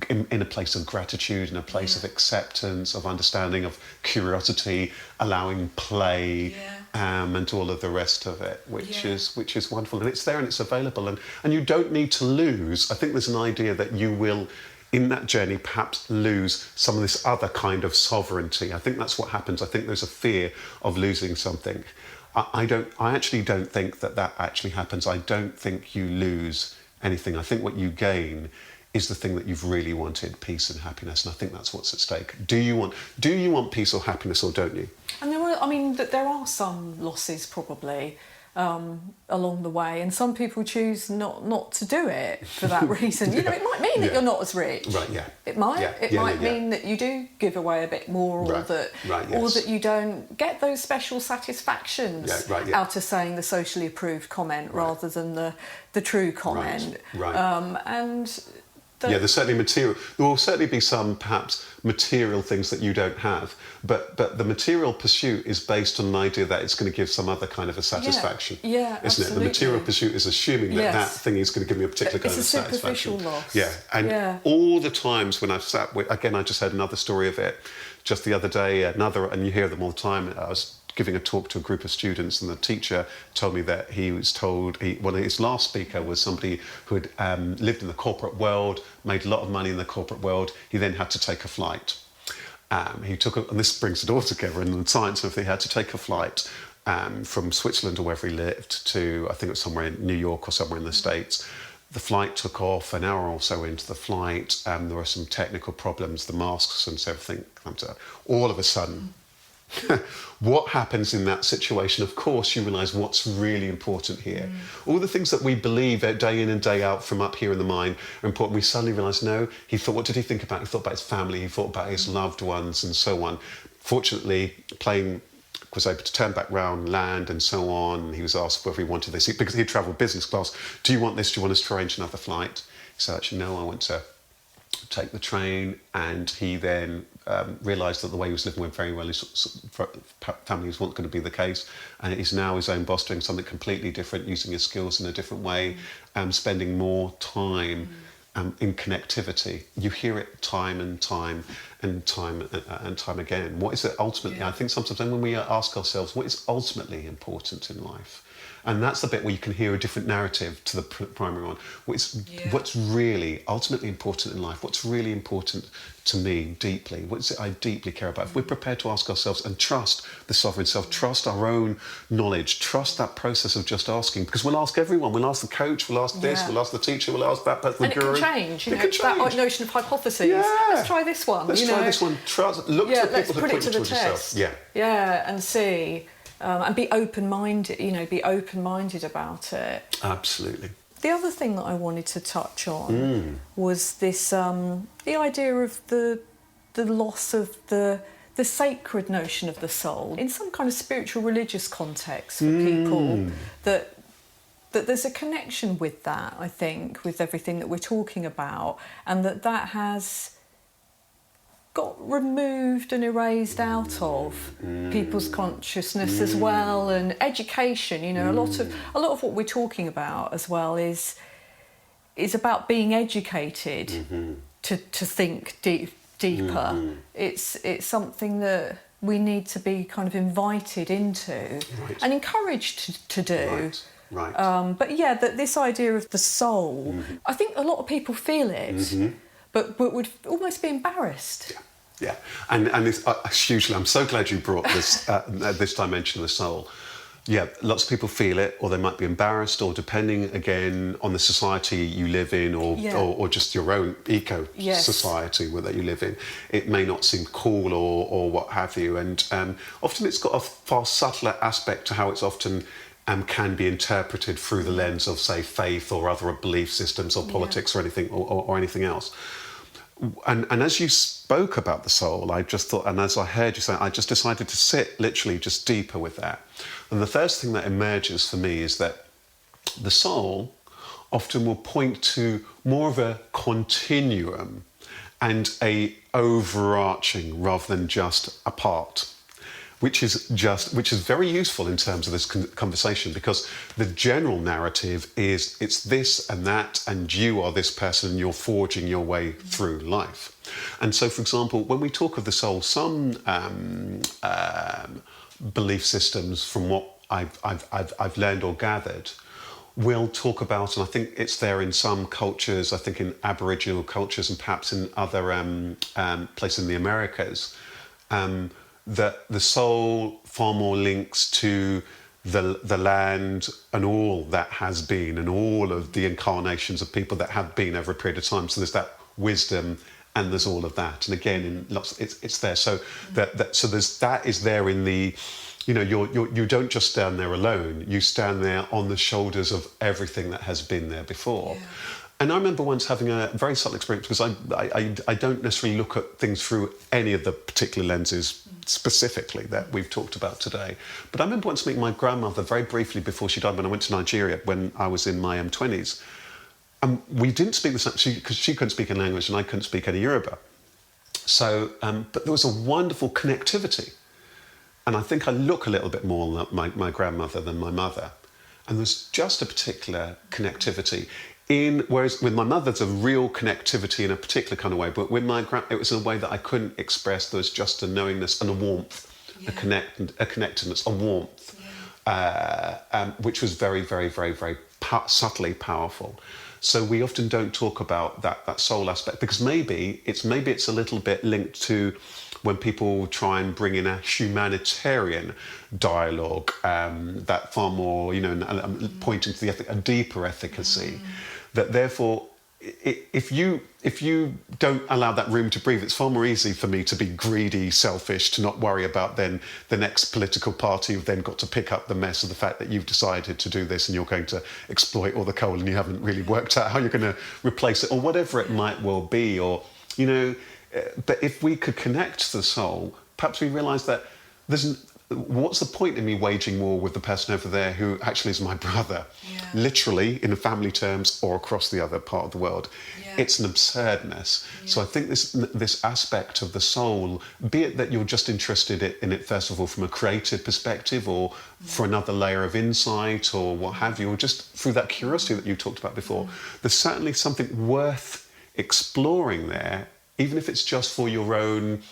in a place of gratitude, in a place of acceptance, of understanding, of curiosity, allowing play, and all of the rest of it, which is wonderful. And it's there and it's available. And you don't need to lose. I think there's an idea that you will, in that journey, perhaps lose some of this other kind of sovereignty. I think that's what happens. I think there's a fear of losing something. I actually don't think that actually happens. I don't think you lose anything. I think what you gain is the thing that you've really wanted, peace and happiness, and I think that's what's at stake. Do you want peace or happiness, or don't you? And there are some losses probably along the way, and some people choose not to do it for that reason. You know, it might mean that you're not as rich. Right. Yeah. It might. It might mean that you do give away a bit more, or that you don't get those special satisfactions out of saying the socially approved comment rather than the true comment. There's certainly material. There will certainly be some perhaps material things that you don't have, but the material pursuit is based on an idea that it's going to give some other kind of a satisfaction. Isn't absolutely. it? The material pursuit is assuming that thing is going to give me a particular kind of satisfaction. It's a superficial loss. And all the times when I've sat with, again, I just heard another story of it just the other day. And you hear them all the time. I was giving a talk to a group of students, and the teacher told me that he was told, his last speaker was somebody who had lived in the corporate world, made a lot of money in the corporate world. He then had to take a flight. And this brings it all together in the science of, he had to take a flight from Switzerland or wherever he lived to, I think it was somewhere in New York or somewhere in the States. The flight took off an hour or so into the flight, and there were some technical problems, the masks and everything. All of a sudden, what happens in that situation? Of course, you realise what's really important here. All the things that we believe day in and day out from up here in the mind are important. We suddenly realise, no, what did he think about? He thought about his family, he thought about his loved ones and so on. Fortunately, plane was able to turn back round, land and so on. He was asked whether he wanted this, because he'd travelled business class. Do you want this? Do you want us to arrange another flight? He said, actually, no, I want to take the train. And he then realised that the way he was living went very well. His family wasn't going to be the case, and he's now his own boss, doing something completely different, using his skills in a different way, spending more time in connectivity. You hear it time and time and time and time again. What is it ultimately? I think sometimes when we ask ourselves, what is ultimately important in life? And that's the bit where you can hear a different narrative to the primary one. What's really ultimately important in life? What's really important to me deeply? What is it I deeply care about? If we're prepared to ask ourselves and trust the sovereign self, trust our own knowledge, trust that process of just asking, because we'll ask everyone. We'll ask the coach, we'll ask this, we'll ask the teacher, we'll ask that person, the guru. And it can change, that notion of hypotheses. Let's try this one. Let's try this one. Look to the people who put it towards yourself. And see. And be open-minded, be open-minded about it. Absolutely. The other thing that I wanted to touch on was this, the idea of the loss of the the sacred notion of the soul in some kind of spiritual religious context for people, that there's a connection with that, I think, with everything that we're talking about, and that has got removed and erased out of people's consciousness as well, and education. You know, a lot of what we're talking about as well is about being educated to think deeper. It's something that we need to be kind of invited into and encouraged to do. Right. But yeah, this idea of the soul, I think a lot of people feel it, but would almost be embarrassed. Yeah. And it's hugely. I'm so glad you brought this this dimension of the soul. Yeah, lots of people feel it, or they might be embarrassed, or depending again on the society you live in, or just your own society that you live in, it may not seem cool or what have you. And often it's got a far subtler aspect to how it's often can be interpreted through the lens of, say, faith or other belief systems or politics or anything or anything else. And as you spoke about the soul, I just thought, and as I heard you say, I just decided to sit literally just deeper with that. And the first thing that emerges for me is that the soul often will point to more of a continuum and a overarching rather than just a part, which is very useful in terms of this conversation, because the general narrative is it's this and that, and you are this person, and you're forging your way through life. And so, for example, when we talk of the soul, some belief systems, from what I've learned or gathered, will talk about, and I think it's there in some cultures, I think in Aboriginal cultures and perhaps in other places in the Americas, that the soul far more links to the land and all that has been, and all of the incarnations of people that have been over a period of time. So there's that wisdom, and there's all of that. And again, in lots, it's there. So that is there in the, you know, you don't just stand there alone. You stand there on the shoulders of everything that has been there before. Yeah. And I remember once having a very subtle experience, because I don't necessarily look at things through any of the particular lenses specifically that we've talked about today. But I remember once meeting my grandmother very briefly before she died, when I went to Nigeria when I was in my 20s. And we didn't speak the same, because she couldn't speak a language and I couldn't speak any Yoruba. So, but there was a wonderful connectivity. And I think I look a little bit more like my grandmother than my mother. And there's just a particular connectivity. Whereas with my mother, there's a real connectivity in a particular kind of way, but with my it was in a way that I couldn't express. There was just a knowingness and a warmth, a connectedness, a warmth, which was very, very, very, very subtly powerful. So we often don't talk about that soul aspect, because maybe it's a little bit linked to when people try and bring in a humanitarian dialogue, that far more, you know, pointing to a deeper efficacy. That therefore, if you don't allow that room to breathe, it's far more easy for me to be greedy, selfish, to not worry about then the next political party who've then got to pick up the mess of the fact that you've decided to do this and you're going to exploit all the coal and you haven't really worked out how you're going to replace it, or whatever it might well be, or, you know. But if we could connect to the soul, perhaps we realise that what's the point in me waging war with the person over there who actually is my brother, literally in family terms, or across the other part of the world? It's an absurdness. So I think this aspect of the soul, be it that you're just interested in it first of all from a creative perspective, or for another layer of insight, or what have you, or just through that curiosity that you talked about before, there's certainly something worth exploring there, even if it's just for your own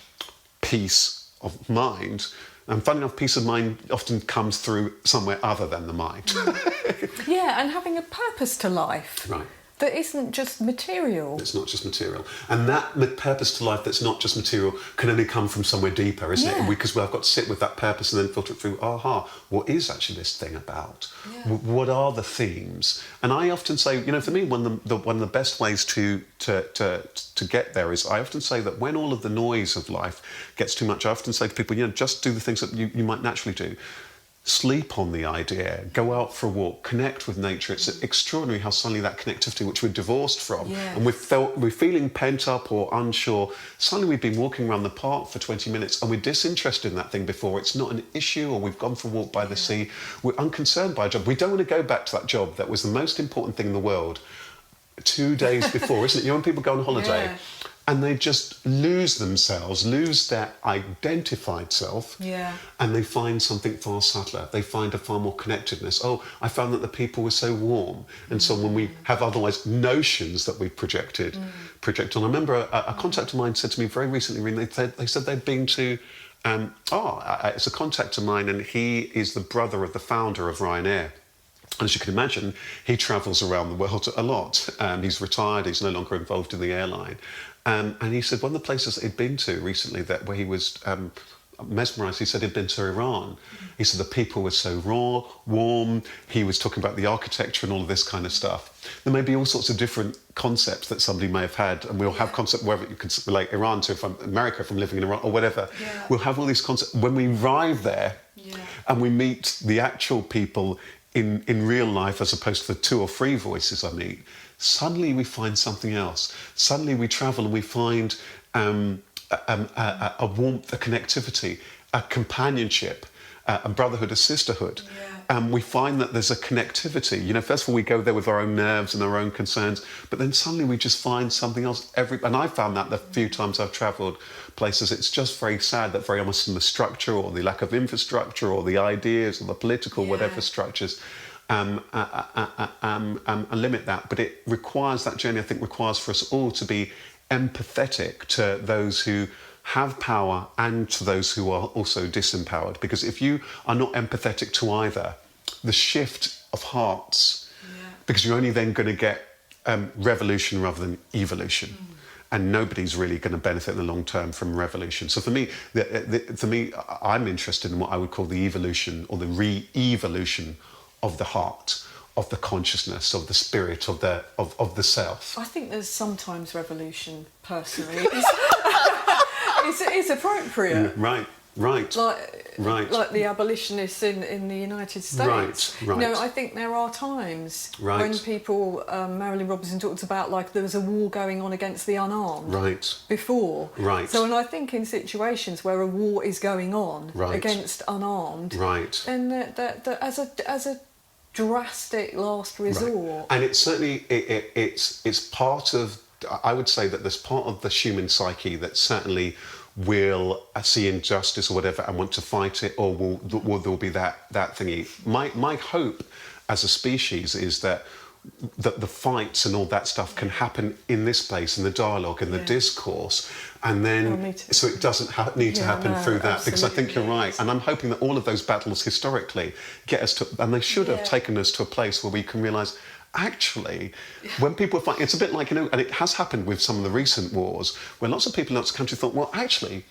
peace of mind. And funny enough, peace of mind often comes through somewhere other than the mind. Yeah, and having a purpose to life. Right. That isn't just material. It's not just material. And that purpose to life that's not just material can only come from somewhere deeper, isn't it? Because we've got to sit with that purpose and then filter it through, what is actually this thing about? Yeah. What are the themes? And I often say, you know, for me, one of the best ways to get there is, I often say that when all of the noise of life gets too much, I often say to people, you know, just do the things that you might naturally do. sleep on the idea, go out for a walk, connect with nature. It's extraordinary how suddenly that connectivity, which we're divorced from, Yes. and we're feeling pent up or unsure, suddenly we've been walking around the park for 20 minutes and we're disinterested in that thing before. It's not an issue, or we've gone for a walk by the sea. We're unconcerned by a job. We don't want to go back to that job that was the most important thing in the world 2 days before, isn't it? You know, when people go on holiday, Yeah. and they just lose themselves, lose their identified self, and they find something far subtler. They find a far more connectedness. Oh, I found that the people were so warm. And so when we have otherwise notions that we've project on. I remember a contact of mine said to me very recently, Rene, they said they'd been to, it's a contact of mine, and he is the brother of the founder of Rene. And as you can imagine, he travels around the world a lot. He's retired, he's no longer involved in the airline. And he said one of the places that he'd been to recently where he was mesmerised, he said he'd been to Iran. He said the people were so raw, warm. He was talking about the architecture and all of this kind of stuff. There may be all sorts of different concepts that somebody may have had, and we'll have concepts, wherever you could relate Iran to, from America, from living in Iran, or whatever. Yeah. We'll have all these concepts. When we arrive there and we meet the actual people in real life, as opposed to the 2 or 3 voices I meet, suddenly we find something else. Suddenly we travel and we find a warmth, a connectivity, a companionship, a brotherhood, a sisterhood. We find that there's a connectivity. You know, first of all, we go there with our own nerves and our own concerns, but then suddenly we just find something else. And I found that the few times I've travelled places, it's just very sad that very often the structure or the lack of infrastructure or the ideas or the political whatever structures limit that. But it requires, that journey I think requires for us all to be empathetic to those who have power and to those who are also disempowered. Because if you are not empathetic to either, the shift of hearts, because you're only then going to get revolution rather than evolution. And nobody's really going to benefit in the long term from revolution. So for me, I'm interested in what I would call the evolution or the re-evolution of the heart, of the consciousness, of the spirit, of the self. I think there's sometimes revolution, personally. It's appropriate. Right. Like the abolitionists in the United States. Right. You know, I think there are times when people, Marilynne Robinson talks about, like, there was a war going on against the unarmed before. So, and I think in situations where a war is going on against unarmed, then that as a drastic last resort. And it's certainly it's part of, I would say that there's part of the human psyche that certainly will see injustice or whatever and want to fight it, or will there be that thingy. My hope as a species is that the fights and all that stuff can happen in this place, in the dialogue, in the discourse, and then so it doesn't need to happen through that. Absolutely. Because I think you're right, and I'm hoping that all of those battles historically get us to, and they should have taken us to a place where we can realise, actually, when people fight, it's a bit like, you know, and it has happened with some of the recent wars, where lots of people in lots of countries thought, well, actually,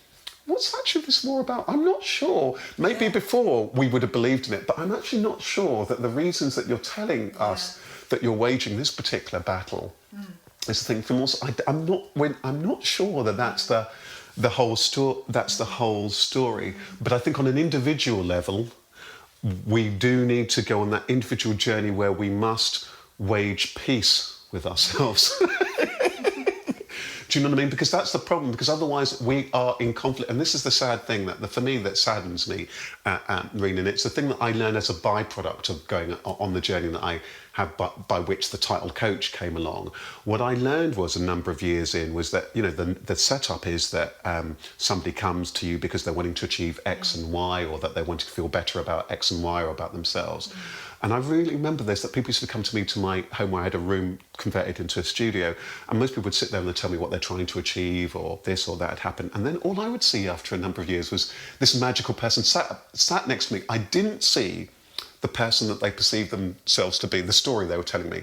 what's actually this war about? I'm not sure. Maybe before we would have believed in it, but I'm actually not sure that the reasons that you're telling us that you're waging this particular battle is the thing. From also, I'm not sure that that's the whole story. That's the whole story. But I think on an individual level, we do need to go on that individual journey where we must wage peace with ourselves. Do you know what I mean? Because that's the problem, because otherwise we are in conflict. And this is the sad thing for me that saddens me, Rene, and it's the thing that I learned as a byproduct of going on the journey that I have, by which the title coach came along. What I learned was, a number of years in, was that, you know, the setup is that somebody comes to you because they're wanting to achieve X and Y, or that they want to feel better about X and Y or about themselves. And I really remember this, that people used to come to me to my home where I had a room converted into a studio, and most people would sit there and they'd tell me what they're trying to achieve, or this or that had happened. And then all I would see after a number of years was this magical person sat next to me. I didn't see the person that they perceived themselves to be, the story they were telling me.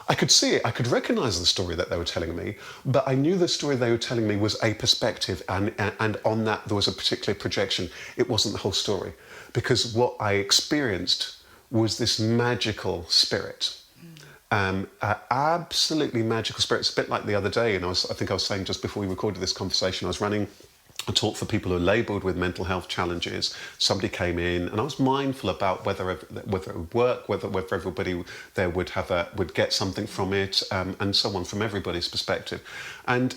I could see it, I could recognise the story that they were telling me, but I knew the story they were telling me was a perspective, and on that there was a particular projection. It wasn't the whole story, because what I experienced was this magical spirit, absolutely magical spirit. It's a bit like the other day, and I think I was saying just before we recorded this conversation, I was running I taught for people who are labelled with mental health challenges. Somebody came in, and I was mindful about whether it would work, whether everybody there would get something from it, and so on, from everybody's perspective. And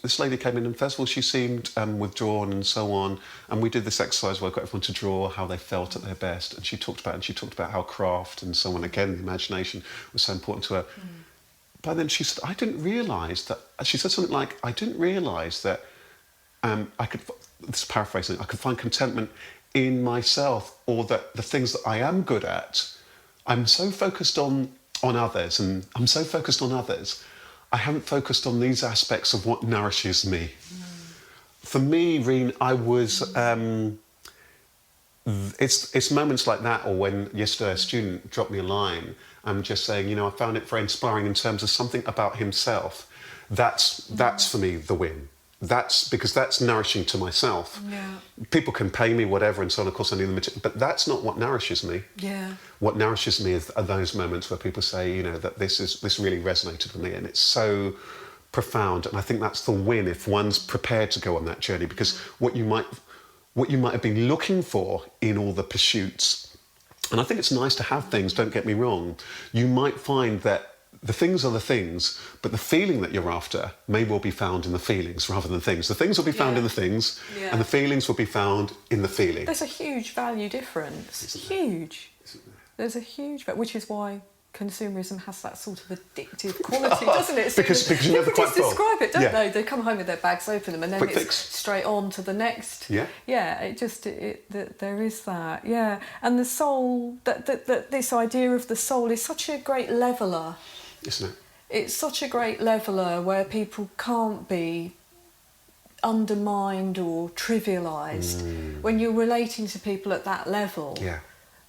this lady came in, and first of all, she seemed withdrawn and so on. And we did this exercise where I got everyone to draw how they felt at their best. And she talked about how craft and so on. Again, the imagination was so important to her. But then she said, I didn't realise that. She said something like, I didn't realise that. I could, this is paraphrasing, I could find contentment in myself, or that the things that I am good at, I'm so focused on others, and I'm so focused on others, I haven't focused on these aspects of what nourishes me. For me, Rene, I was, it's moments like that, or when yesterday a student dropped me a line, I'm just saying, you know, I found it very inspiring in terms of something about himself. That's for me the win. That's because that's nourishing to myself. Yeah. People can pay me whatever and so on, of course I need the material, but that's not what nourishes me. Yeah. What nourishes me are those moments where people say, you know, that this really resonated with me, and it's so profound. And I think that's the win if one's prepared to go on that journey, because what you might have been looking for in all the pursuits, and I think it's nice to have things, don't get me wrong, you might find that the things are the things, but the feeling that you're after may well be found in the feelings rather than things. The things will be found in the things, and the feelings will be found in the feeling. There's a huge value difference. Huge. There's a huge, which is why consumerism has that sort of addictive quality, doesn't it? because you never quite just describe it, don't yeah. they? They come home with their bags, open them, and then Quick it's fix. straight on to the next. Yeah. Yeah. There is that. Yeah. And the soul. That this idea of the soul is such a great leveller. Isn't it? It's such a great leveller where people can't be undermined or trivialised. When you're relating to people at that level,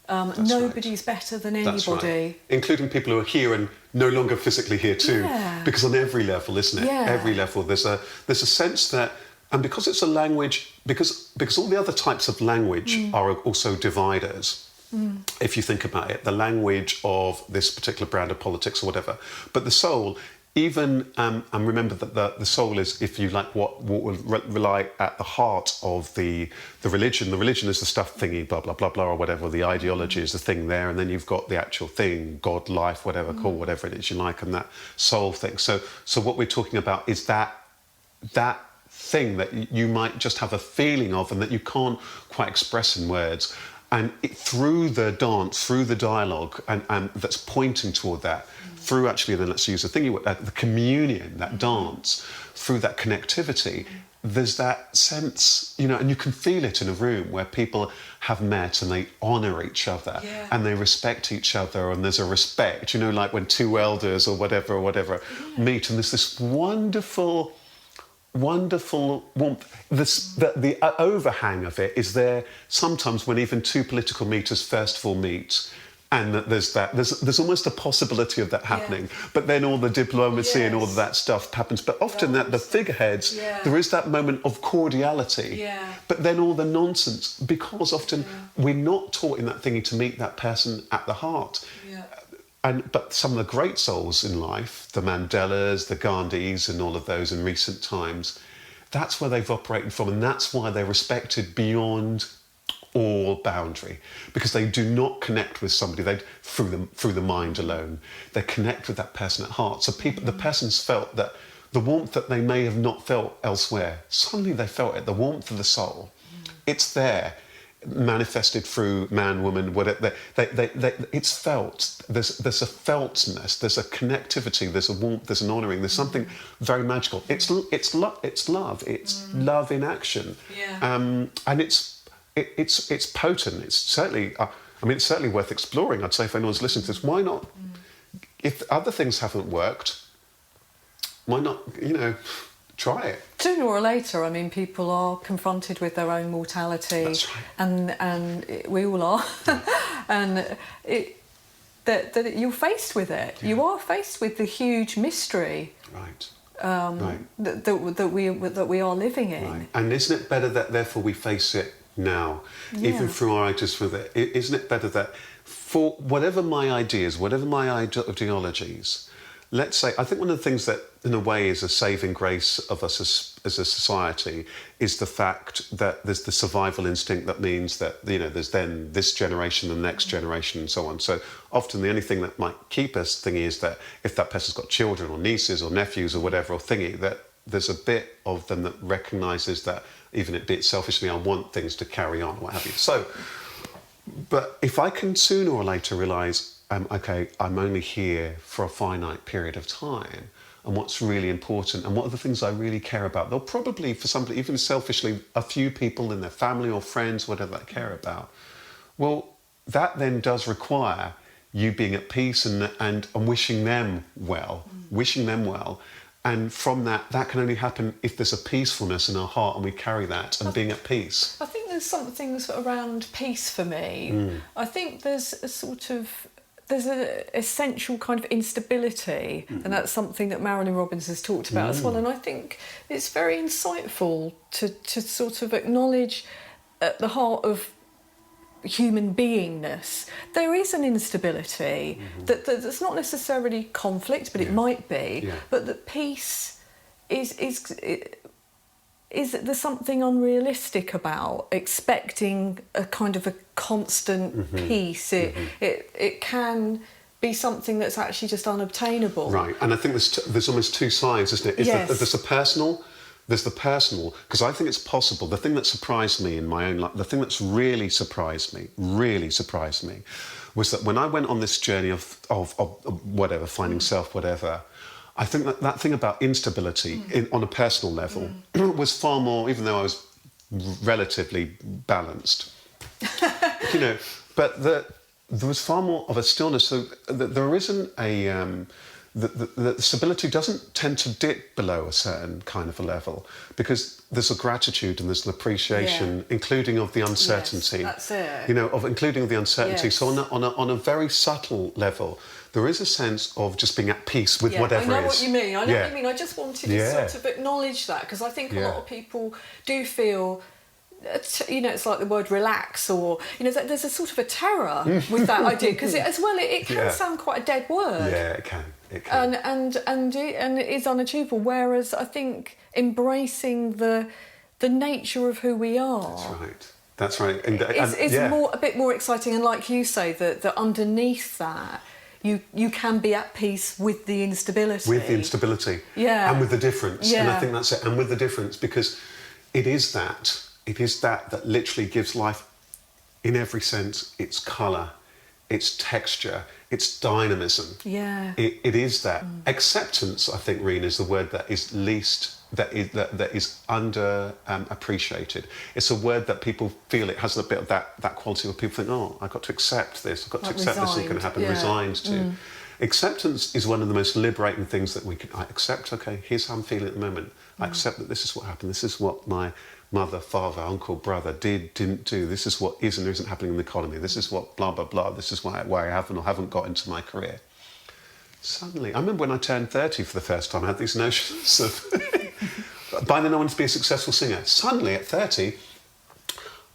nobody's better than anybody. That's right. Including people who are here and no longer physically here too. Yeah. Because on every level, isn't it? Yeah. Every level, there's a sense that, and because it's a language, because all the other types of language are also dividers. If you think about it, the language of this particular brand of politics or whatever, but the soul, even and remember that the soul is, if you like, what will rely at the heart of the religion. The religion is the stuff thingy, blah blah blah blah, or whatever. The ideology is the thing there, and then you've got the actual thing, God, life, whatever, call whatever it is you like, and that soul thing. So what we're talking about is that thing that you might just have a feeling of, and that you can't quite express in words. And through the dance, through the dialogue, and that's pointing toward that, through actually, then let's use the thing, the communion, that dance, through that connectivity, there's that sense, you know, and you can feel it in a room where people have met and they honour each other and they respect each other, and there's a respect, you know, like when two elders or whatever meet, and there's this wonderful warmth. The overhang of it is there sometimes when even two political leaders first of all meet, and that there's almost a possibility of that happening, but then all the diplomacy and all of that stuff happens. But often at the figureheads, there is that moment of cordiality, but then all the nonsense, because often we're not taught in that thingy to meet that person at the heart. But some of the great souls in life, the Mandelas, the Gandhis, and all of those in recent times, that's where they've operated from, and that's why they're respected beyond all boundary, because they do not connect with somebody through the mind alone. They connect with that person at heart. So the person's felt that the warmth that they may have not felt elsewhere, suddenly they felt it. The warmth of the soul, it's there. Manifested through man, woman, whatever. It's felt. There's a feltness. There's a connectivity. There's a warmth. There's an honouring. There's something very magical. It's love. It's love in action. And it's potent. It's certainly. It's certainly worth exploring. I'd say if anyone's listening to this, why not? If other things haven't worked, why not? You know. Try it. Sooner or later, I mean, people are confronted with their own mortality. That's right. And we all are. And that you're faced with it. You are faced with the huge mystery. Right. That we are living in. Right. And isn't it better that therefore we face it now, even through our ideas? Isn't it better that for whatever my ideas, whatever my ideologies, let's say, I think one of the things that, in a way, is a saving grace of us as a society is the fact that there's the survival instinct that means that, you know, there's then this generation, the next generation, and so on. So often the only thing that might keep us thingy is that if that person's got children or nieces or nephews or whatever, or thingy, that there's a bit of them that recognises that, even a bit selfishly, I want things to carry on, what have you. So, but if I can sooner or later realise, okay, I'm only here for a finite period of time, and what's really important, and what are the things I really care about, there'll probably, for somebody, even selfishly, a few people in their family or friends, whatever they care about. Well, that then does require you being at peace and wishing them well, And from that can only happen if there's a peacefulness in our heart and we carry that and being at peace. I think there's some things around peace for me. I think there's an essential kind of instability, and that's something that Marilynne Robinson has talked about as well. And I think it's very insightful to sort of acknowledge at the heart of human beingness there is an instability that's not necessarily conflict, but it might be, but that peace is there's something unrealistic about expecting a kind of a constant peace. It can be something that's actually just unobtainable. Right, and I think there's almost two sides, isn't it? There's the personal, because I think it's possible. The thing that surprised me in my own life, the thing that's really surprised me, was that when I went on this journey of whatever, finding self, whatever, I think that thing about instability on a personal level was far more, even though I was relatively balanced, you know, but there was far more of a stillness. So there isn't a... The stability doesn't tend to dip below a certain kind of a level, because there's a gratitude and there's an appreciation, including of the uncertainty. Yes, that's it. You know, of including of the uncertainty. Yes. So on a very subtle level, there is a sense of just being at peace with whatever I know is. what you mean. I know what you mean. I just wanted to sort of acknowledge that, because I think a lot of people do feel, you know, it's like the word relax, or, you know, there's a sort of a terror with that idea, because it can sound quite a dead word. Yeah, it can. And it is unachievable. Whereas I think embracing the nature of who we are. That's right. And is a bit more exciting. And like you say, that underneath that, you can be at peace with the instability. And with the difference. And I think that's it. And with the difference, because it is that literally gives life, in every sense, its colour, its texture, its dynamism. It is that. Acceptance, I think, Rene, is the word that is under appreciated. It's a word that people feel it has a bit of that quality where people think, oh, I've got to accept this, I've got to accept this is going to happen, resigned to. Acceptance is one of the most liberating things that I accept, okay, here's how I'm feeling at the moment. I accept that this is what happened, this is what my mother, father, uncle, brother didn't do. This is what is and isn't happening in the economy. This is what blah, blah, blah. This is why I haven't or haven't got into my career. Suddenly, I remember when I turned 30 for the first time, I had these notions of... By then I wanted to be a successful singer. Suddenly, at 30,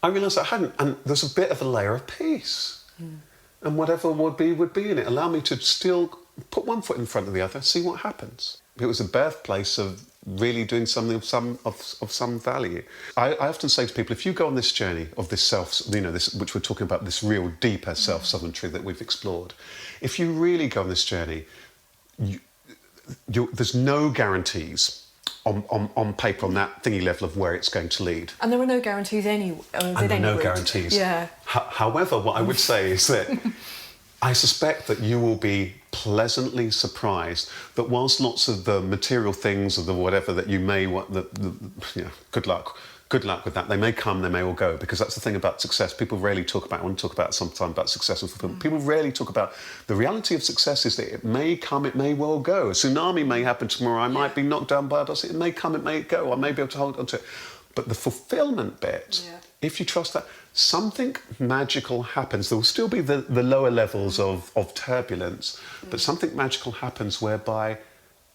I realised I hadn't. And there's a bit of a layer of peace. And whatever would be in it. Allow me to still put one foot in front of the other, see what happens. It was a birthplace of really doing something of some value. I often say to people, if you go on this journey of this self, you know, this, which we're talking about, this real deeper self-sovereignty that we've explored, if you really go on this journey, there's no guarantees on paper on that thingy level of where it's going to lead. And there are no guarantees guarantees. Yeah. However, what I would say is that I suspect that you will be pleasantly surprised that whilst lots of the material things or the whatever that you may want, good luck with that. They may come, they may all go, because that's the thing about success. People rarely talk about, I want to talk about sometime about success and fulfillment. People rarely talk about the reality of success is that it may come, it may well go. A tsunami may happen tomorrow. I might be knocked down by a bus. It may come, it may go. I may be able to hold on to it. But the fulfillment bit, if you trust that, something magical happens. There will still be the lower levels of turbulence, but something magical happens whereby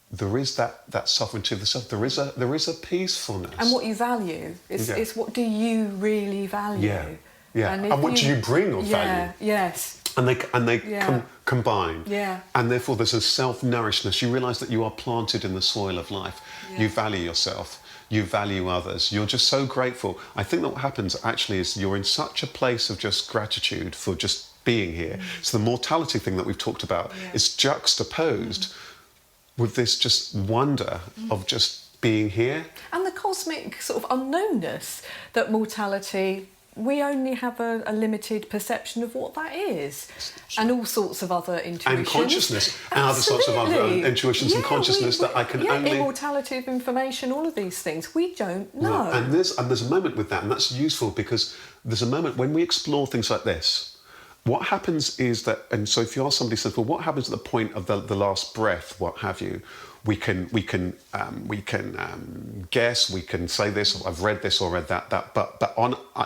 there is that sovereignty of the self. There is a peacefulness. And what you value is what do you really value? And what do you bring of value? Yes. And they combine. Yeah. And therefore there's a self-nourishedness. You realise that you are planted in the soil of life. Yeah. You value yourself. You value others. You're just so grateful. I think that what happens actually is you're in such a place of just gratitude for just being here. So the mortality thing that we've talked about is juxtaposed with this just wonder of just being here. And the cosmic sort of unknownness that mortality, we only have a limited perception of what that is, and all sorts of other intuitions. And consciousness, and other sorts of other intuitions and consciousness that I can only... immortality of information, all of these things, we don't know. No. And there's a moment with that, and that's useful because there's a moment when we explore things like this. What happens is that, and so if you ask somebody, says, well, what happens at the point of the last breath, what have you? We can guess, we can say this, or I've read this or read that, but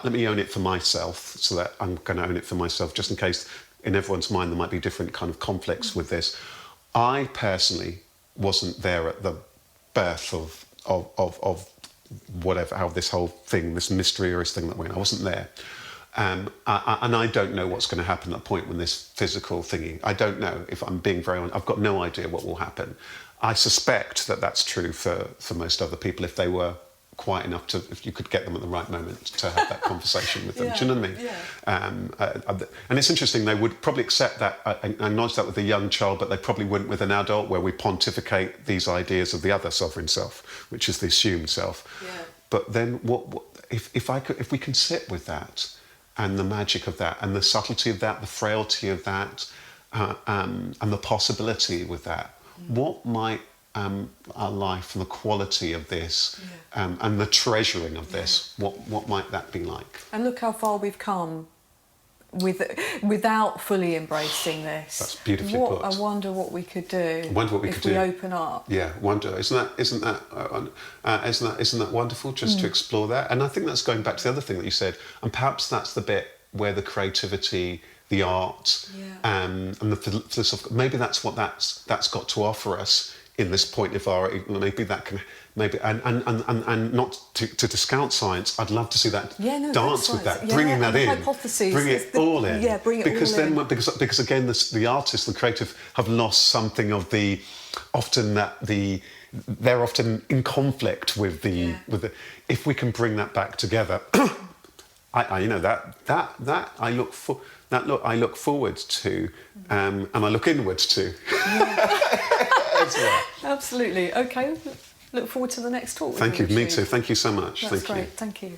let me own it for myself, so that I'm going to own it for myself, just in case in everyone's mind there might be different kind of conflicts with this. I personally wasn't there at the birth of whatever, how this whole thing, this mysterious thing that we're in, I wasn't there. And I don't know what's going to happen at the point when this physical thingy, I don't know, if I'm being very honest, I've got no idea what will happen. I suspect that that's true for most other people if they were quiet enough to, if you could get them at the right moment to have that conversation with them. Do you know what I mean? Yeah. And it's interesting, they would probably accept that, I acknowledge that with a young child, but they probably wouldn't with an adult, where we pontificate these ideas of the other sovereign self, which is the assumed self. Yeah. But then what if we can sit with that, and the magic of that, and the subtlety of that, the frailty of that, and the possibility with that, what might our life and the quality of this and the treasuring of this, what might that be like? And look how far we've come without fully embracing this. That's beautifully put. I wonder what we could do. I wonder what we could do if we open up. Yeah, wonder. Isn't that wonderful? Just to explore that. And I think that's going back to the other thing that you said. And perhaps that's the bit where the creativity, the art, and the philosophical, maybe that's what that's got to offer us in this point of our, maybe that can, maybe, and not to discount science, I'd love to see that dance with that, bringing that in, bring it all in. Yeah, bring it because all then, in. Because again, the artists, the creative have lost something of they're often in conflict with the, if we can bring that back together, I look forward to, and I look inwards to. Absolutely. Okay. Look forward to the next talk. Thank you. Me too. Thank you so much. That's Thank great. you. Thank you.